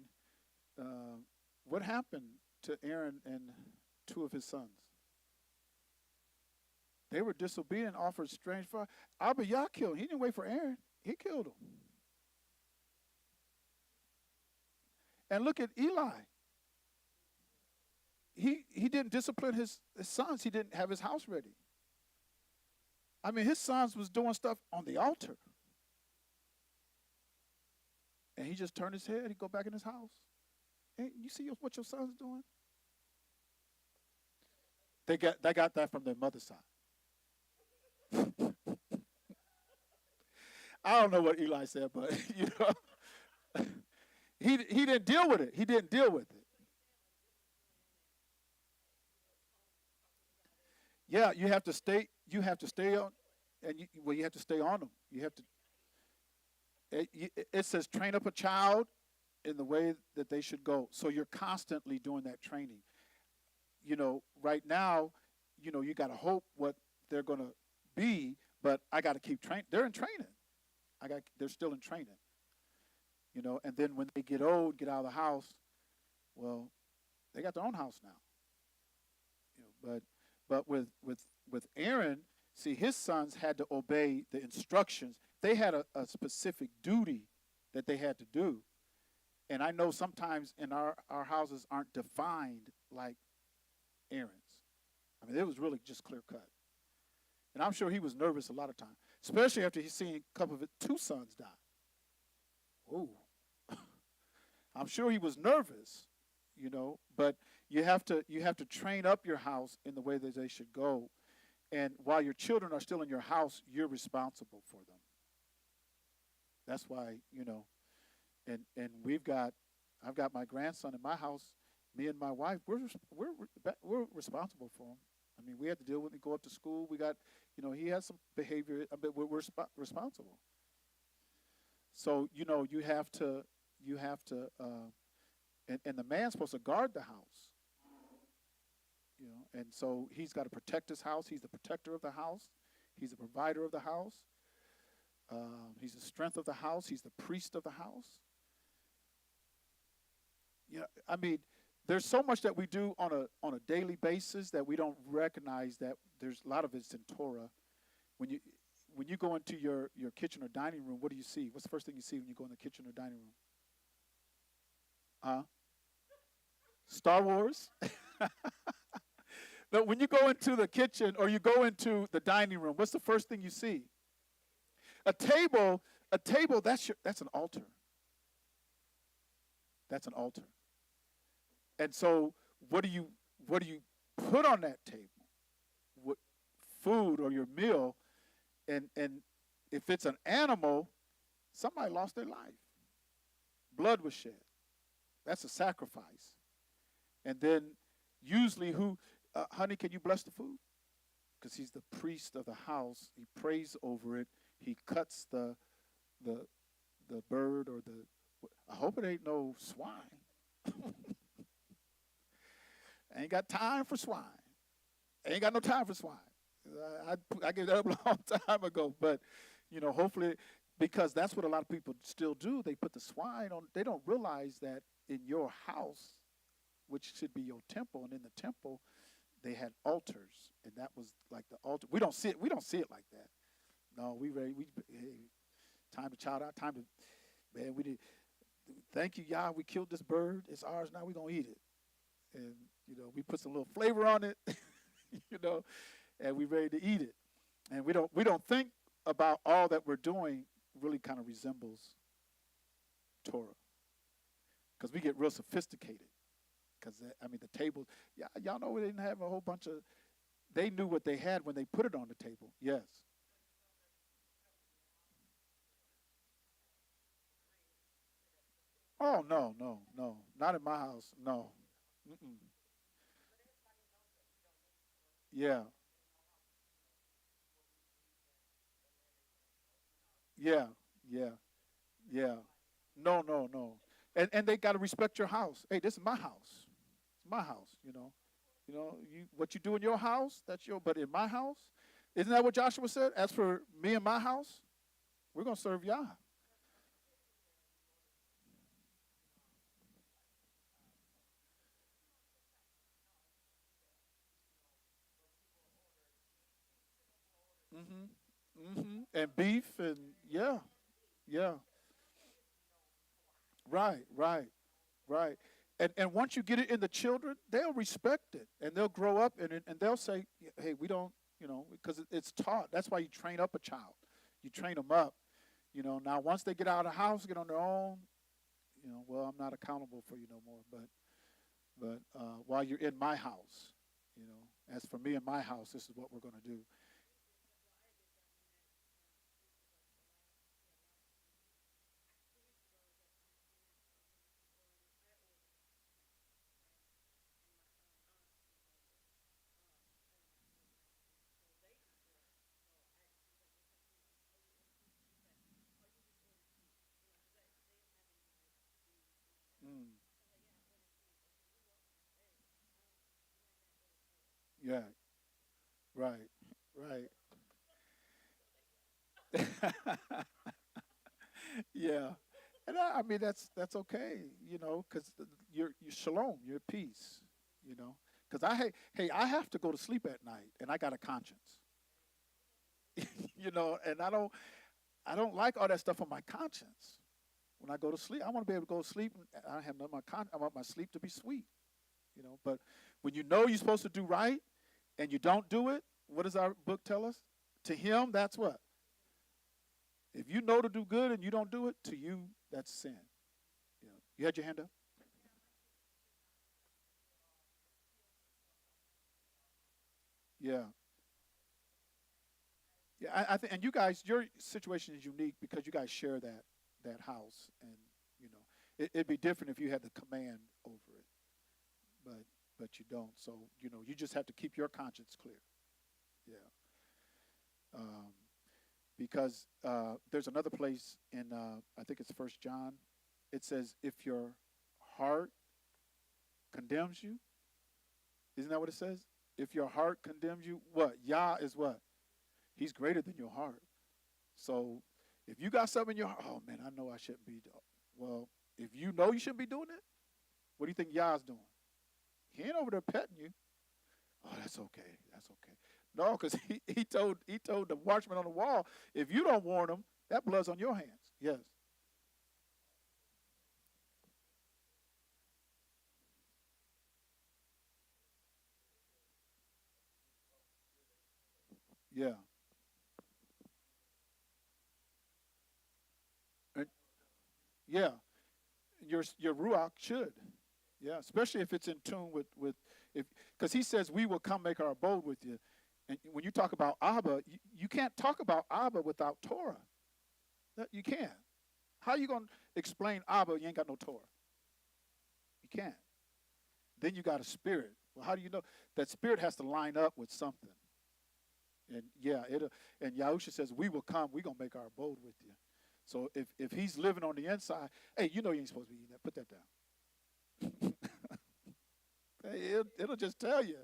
what happened to Aaron and two of his sons? They were disobedient, offered strange fire. Abiyah killed him. He didn't wait for Aaron. He killed him. And look at Eli. He didn't discipline his sons. He didn't have his house ready. I mean, his sons was doing stuff on the altar. And he just turned his head. He'd go back in his house. Hey, you see what your son's doing? They got that from their mother's side. I don't know what Eli said, but he didn't deal with it. He didn't deal with it. Yeah, you have to stay. You have to stay on, and you have to stay on them. You have to. It says train up a child in the way that they should go. So you're constantly doing that training. Right now, you got to hope what they're going to be, but I got to keep training. They're in training. They're still in training. And then when they get old, get out of the house, well, they got their own house now. But with Aaron, see, his sons had to obey the instructions. They had a specific duty that they had to do. And I know sometimes in our houses aren't defined like Aaron's. I mean, it was really just clear cut. And I'm sure he was nervous a lot of times, especially after he's seen a couple of his two sons die. Ooh. I'm sure he was nervous, but you have to train up your house in the way that they should go. And while your children are still in your house, you're responsible for them. That's why, and I've got my grandson in my house. Me and my wife, we're responsible for him. I mean, we had to deal with him, go up to school. We got, he has some behavior, but we're responsible. So, you have to, and the man's supposed to guard the house. And so he's got to protect his house. He's the protector of the house. He's the provider of the house. He's the strength of the house. He's the priest of the house. I mean, there's so much that we do on a daily basis that we don't recognize that there's a lot of it's in Torah. When you go into your kitchen or dining room, what do you see? What's the first thing you see when you go in the kitchen or dining room? Star Wars? But when you go into the kitchen or you go into the dining room, what's the first thing you see? A table, that's an altar. That's an altar. And so what do you put on that table? What food or your meal? And if it's an animal, somebody lost their life. Blood was shed. That's a sacrifice. And then usually honey, can you bless the food? Because he's the priest of the house. He prays over it. He cuts the bird or I hope it ain't no swine. I ain't got time for swine. I ain't got no time for swine. I gave that up a long time ago. But, hopefully, because that's what a lot of people still do. They put the swine on. They don't realize that in your house, which should be your temple, and in the temple, they had altars, and that was like the altar. We don't see it like that. No, time to child out, time to, man, we did. Thank you, Yah. We killed this bird. It's ours now. We're going to eat it. And, we put some little flavor on it, and we're ready to eat it. And we don't think about all that we're doing really kind of resembles Torah. Because we get real sophisticated. Because, the table, y'all know we didn't have a whole bunch of, they knew what they had when they put it on the table. Yes. Oh, no. Not in my house. No. Mm-mm. Yeah. Yeah. Yeah. Yeah. No. And they got to respect your house. Hey, this is my house. It's my house, what you do in your house, that's but in my house, isn't that what Joshua said? As for me and my house, we're going to serve Yah. And beef and yeah, yeah. Right, right, right. And once you get it in the children, they'll respect it and they'll grow up in it and they'll say, hey, we don't, because it's taught. That's why you train up a child. You train them up. Now once they get out of the house, get on their own, well, I'm not accountable for you no more. But while you're in my house, as for me and my house, this is what we're going to do. Mm, yeah, right, right. Yeah, and I mean that's okay, because you're shalom, you're peace, because hey, I have to go to sleep at night, and I got a conscience, and I don't like all that stuff on my conscience. When I go to sleep, I want to be able to go to sleep. And I have none of I want my sleep to be sweet, But when you're supposed to do right, and you don't do it, what does our book tell us? To him, that's what. If you know to do good and you don't do it, to you, that's sin. You had your hand up. Yeah. Yeah, I think, and you guys, your situation is unique because you guys share that house, and you know, it'd be different if you had the command over it, but you don't. So you just have to keep your conscience clear. Yeah, um, because there's another place in I think it's First John. It says, "If your heart condemns you," isn't that what it says? If your heart condemns you, what Yah is what? He's greater than your heart. So if you got something in your heart, oh man, I know I shouldn't be. Well, if you know you shouldn't be doing it, what do you think Yah's doing? He ain't over there petting you. Oh, that's okay. That's okay. No, because he told the watchman on the wall, if you don't warn him, that blood's on your hands. Yes. Yeah. And, yeah. Your ruach should. Yeah, especially if it's in tune with if because he says we will come make our abode with you. And when you talk about Abba, you can't talk about Abba without Torah. You can't. How you gonna explain Abba? You ain't got no Torah. You can't. Then you got a spirit. Well, how do you know that spirit has to line up with something? And yeah, it. And Yahusha says we will come. We gonna make our abode with you. So if he's living on the inside, hey, you ain't supposed to be eating that. Put that down. Hey, it'll just tell you.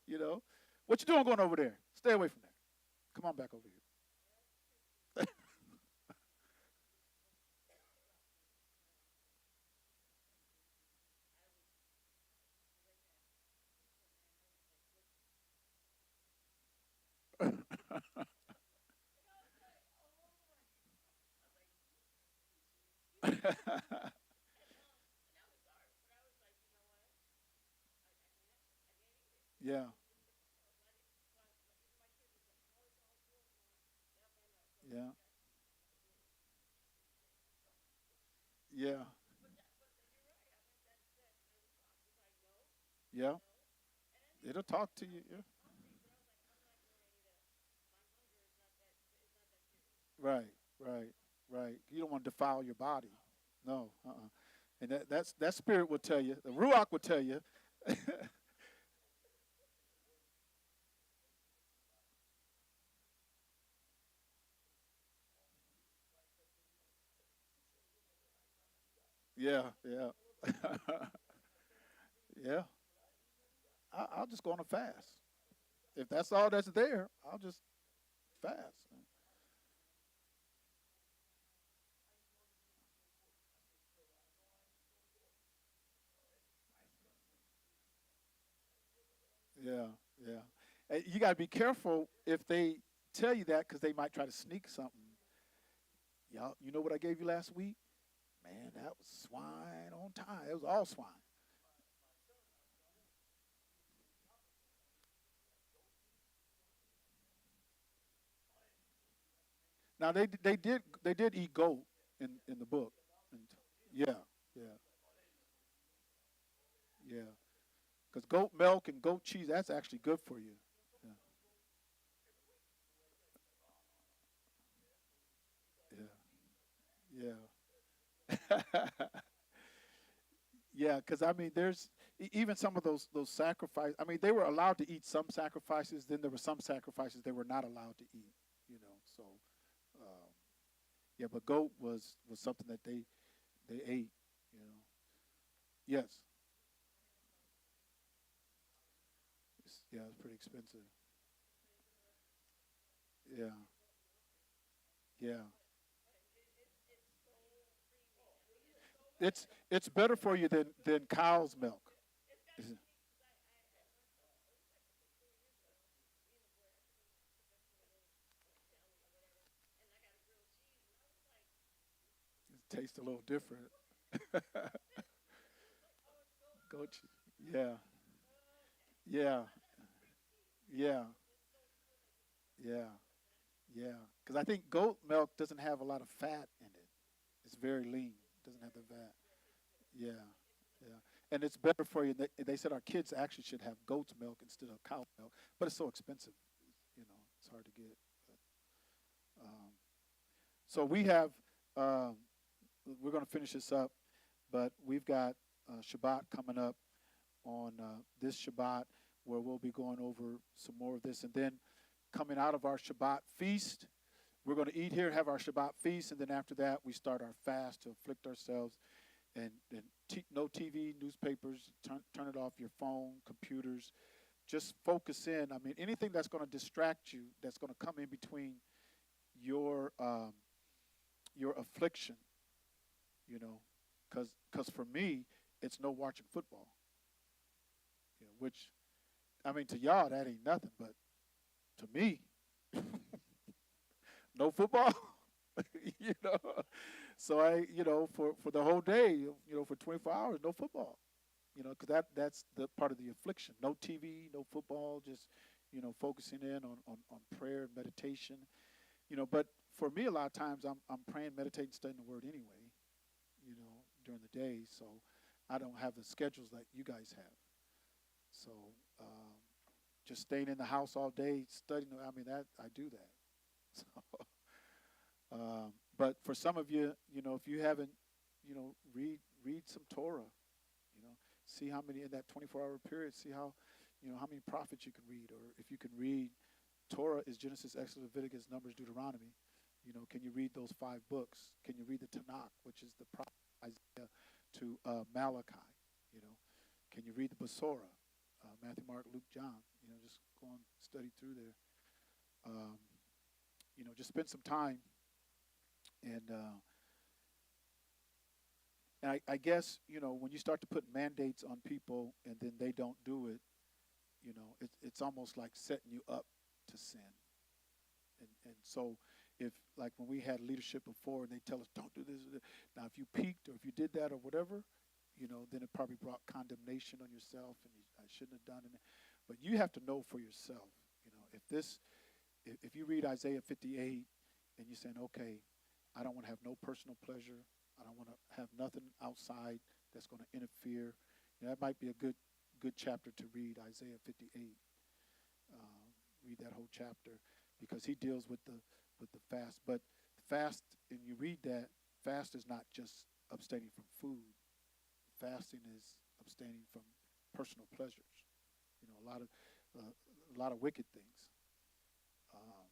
You know what you doing going over there? Stay away from there. Come on back over here. Yeah. Yeah. Yeah. Yeah. It'll talk to you. Yeah. Right. Right. Right. You don't want to defile your body. No. And that spirit will tell you. The ruach will tell you. Yeah. Yeah. Yeah. I'll just go on a fast. If that's all that's there, I'll just fast. Yeah. Yeah. And you got to be careful if they tell you that because they might try to sneak something. Y'all, you know what I gave you last week? Man, that was swine on time. It was all swine. Now they did eat goat in the book. And, yeah, yeah, yeah. Because goat milk and goat cheese, that's actually good for you. Yeah, yeah, yeah. Yeah, because I mean, there's even some of those sacrifices. I mean, they were allowed to eat some sacrifices. Then there were some sacrifices they were not allowed to eat. You know, so um, yeah, but goat was something that they ate. You know, yes, yeah, it's pretty expensive. Yeah, yeah. It's better for you than cow's milk. It tastes a little different. Goat cheese. Yeah, yeah, yeah, yeah. Yeah, because I think goat milk doesn't have a lot of fat in it. It's very lean. Doesn't have the fat. Yeah, yeah, and it's better for you. They said our kids actually should have goat's milk instead of cow milk, but it's so expensive. You know, it's hard to get. Um, so we have. Um, we're going to finish this up, but we've got Shabbat coming up on this Shabbat, where we'll be going over some more of this, and then coming out of our Shabbat feast. We're going to eat here, have our Shabbat feast, and then after that, we start our fast to afflict ourselves. And no TV, newspapers, turn it off, your phone, computers. Just focus in. I mean, anything that's going to distract you, that's going to come in between your um, your affliction, you know, because for me, it's no watching football, you know, which, I mean, to y'all, that ain't nothing, but to me, no football. you know. So for the whole day, for 24 hours, no football. Because that's the part of the affliction. No TV, no football, just focusing in on prayer and meditation. But for me, a lot of times I'm praying, meditating, studying the Word anyway. During the day, so I don't have the schedules that you guys have. So um, just staying in the house all day studying. I mean, that I do that. So. But for some of you, if you haven't, read some Torah. See how many in that 24-hour period. See how many prophets you can read, or if you can read. Torah is Genesis, Exodus, Leviticus, Numbers, Deuteronomy. Can you read those 5 books? Can you read the Tanakh, which is the prophet Isaiah to Malachi? You know, can you read the Besorah, Matthew, Mark, Luke, John? Just go and study through there. Um, just spend some time and I guess when you start to put mandates on people and then they don't do it, it's almost like setting you up to sin. And so if like when we had leadership before and they tell us don't do this, now if you peaked or if you did that or whatever, then it probably brought condemnation on yourself and I shouldn't have done it. But you have to know for yourself. If you read Isaiah 58 and you're saying, okay, I don't want to have no personal pleasure. I don't want to have nothing outside that's going to interfere. That might be a good chapter to read, Isaiah 58. Read that whole chapter because he deals with the fast. But fast, and you read that, fast is not just abstaining from food. Fasting is abstaining from personal pleasures. A lot of wicked things. Um,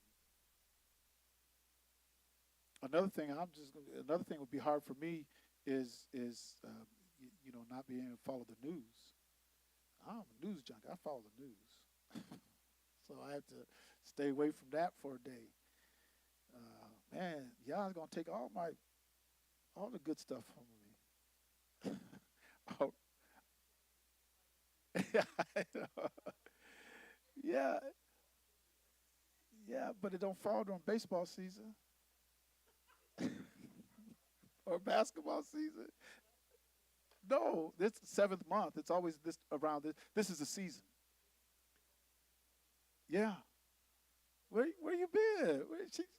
another thing would be hard for me is not being able to follow the news. I'm a news junkie. I follow the news, so I have to stay away from that for a day. Man, y'all gonna take all the good stuff from me. Oh, yeah, I know. Yeah, Yeah, but it don't fall during baseball season or basketball season. No, this seventh month. It's always this around this. This is the season. Yeah. Where you been?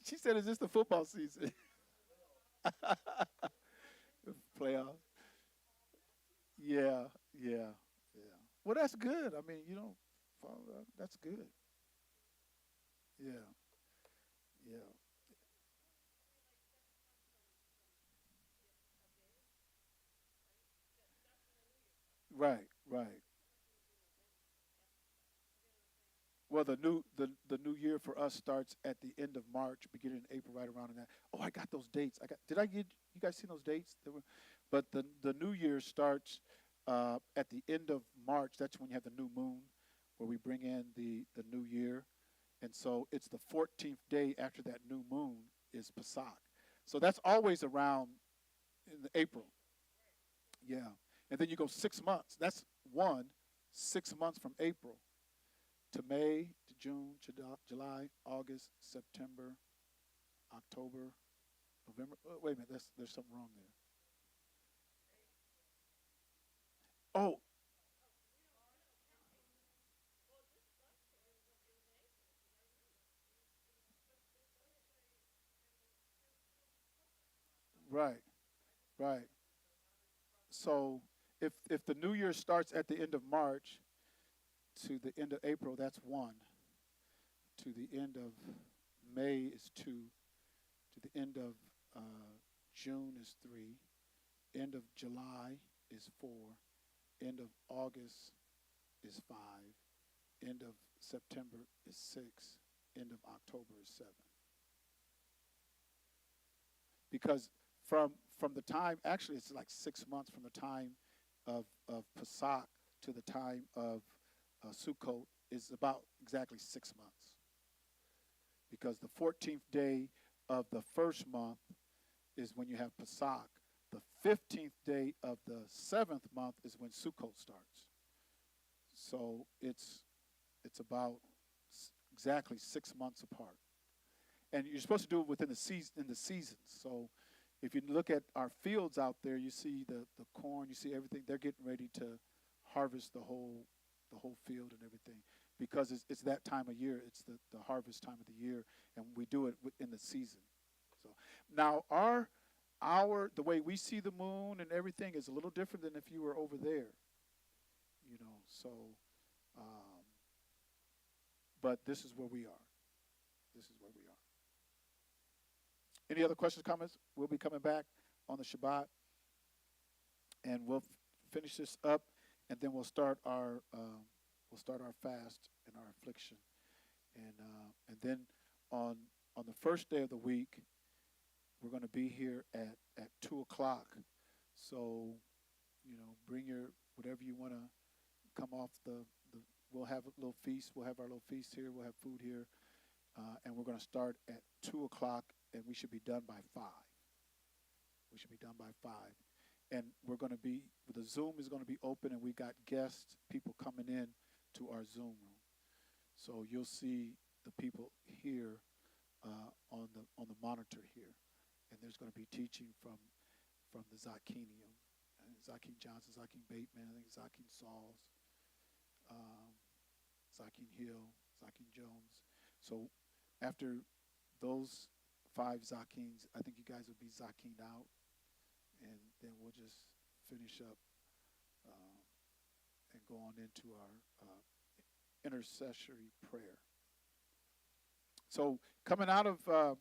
She said, "Is this the football season?" Playoffs. Yeah, yeah, yeah. Well, that's good. I mean, you don't follow that. That's good. Yeah, yeah. Right, right. Well, the new year for us starts at the end of March, beginning in April, right around in that. Oh, I got those dates. I got. Did I get you guys seen those dates? They were, but the new year starts at the end of March. That's when you have the new moon, where we bring in the new year, and so it's the 14th day after that new moon is Pesach. So that's always around in April. Yeah, and then you go 6 months. That's one 6 months from April to May to June, July, August, September, October, November. Wait a minute, there's something wrong there. Oh, right, right. So if the new year starts at the end of March to the end of April, that's one. To the end of May is two. To the end of June is three. End of July is four. End of August is five. End of September is six. End of October is seven. Because from the time, actually it's like 6 months from the time of Pesach to the time of Sukkot is about exactly 6 months. Because the 14th day of the first month is when you have Pesach. The 15th day of the seventh month is when Sukkot starts. So it's about exactly 6 months apart. And you're supposed to do it within the season in the seasons. So if you look at our fields out there, you see the corn, you see everything. They're getting ready to harvest the whole field and everything because it's that time of year. It's the harvest time of the year, and we do it in the season. So now our the way we see the moon and everything is a little different than if you were over there. So um, but this is where we are. This is where we are. Any other questions, comments? We'll be coming back on the Shabbat, and we'll finish this up, and then we'll start our fast and our affliction, and then on the first day of the week, we're going to be here at 2 o'clock. So bring your whatever you want to come off the. We'll have a little feast. We'll have our little feast here. We'll have food here, and we're going to start at 2 o'clock, and we should be done by 5. We should be done by 5. And we're going to be, the Zoom is going to be open, and we got guests, people coming in to our Zoom room. So you'll see the people here on the monitor here. And there's going to be teaching from the Zakinium, Zakin Johnson, Zakin Bateman, I think Zakin Sauls, um, Zakin Hill, Zakin Jones. So after those 5 Zakins, I think you guys will be Zakin out, and then we'll just finish up um, and go on into our intercessory prayer. So coming out of our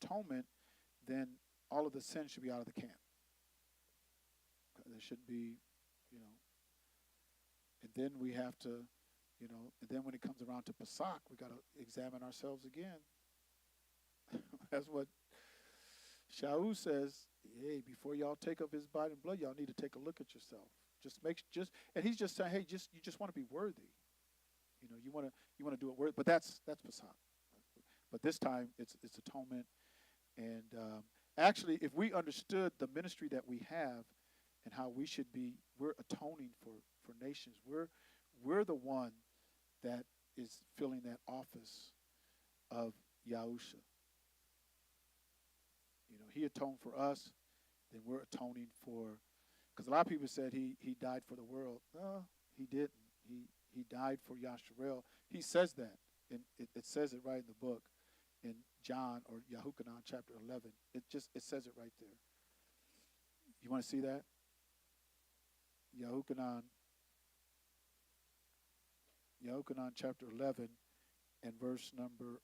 atonement, then all of the sin should be out of the camp. There shouldn't be, you know, and then we have to, and then when it comes around to Pesach, we got to examine ourselves again. That's what Shaul says. Hey, before y'all take up his body and blood, y'all need to take a look at yourself. And he's just saying, hey, you just want to be worthy. You want to do it worthy. But that's Pesach. But this time it's atonement. And actually, if we understood the ministry that we have and how we should be, we're atoning for nations. We're the one that is filling that office of Yahusha. You know, he atoned for us, then we're atoning for, because a lot of people said he died for the world. No, he didn't. He died for Yasharel. He says that, and it says it right in the book in John or Yahukanan chapter 11. It says it right there. You want to see that? Yahukanan chapter 11 and verse number,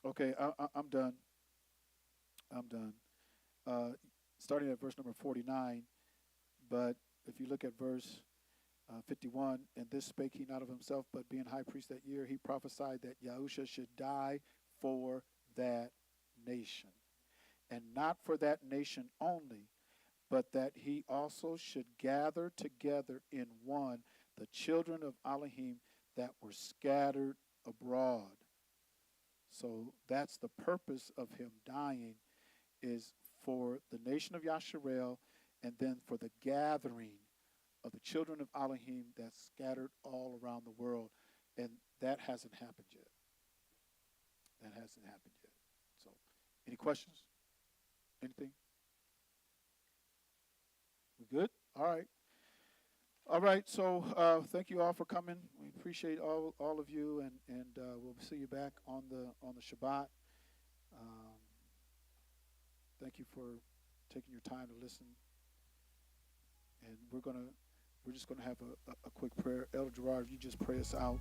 okay, I'm done. I'm done. Starting at verse number 49, but if you look at verse 51, and this spake he not of himself, but being high priest that year, he prophesied that Yahusha should die for that nation. And not for that nation only, but that he also should gather together in one the children of Elohim that were scattered abroad. So that's the purpose of him dying, is for the nation of Yasharel, and then for the gathering of the children of Elohim that's scattered all around the world. And that hasn't happened yet. That hasn't happened yet. So, any questions? Anything? We good? All right. All right. So thank you all for coming. We appreciate all of you, and we'll see you back on the Shabbat. Thank you for taking your time to listen. And we're just gonna have a quick prayer. Elder Gerard, you just pray us out.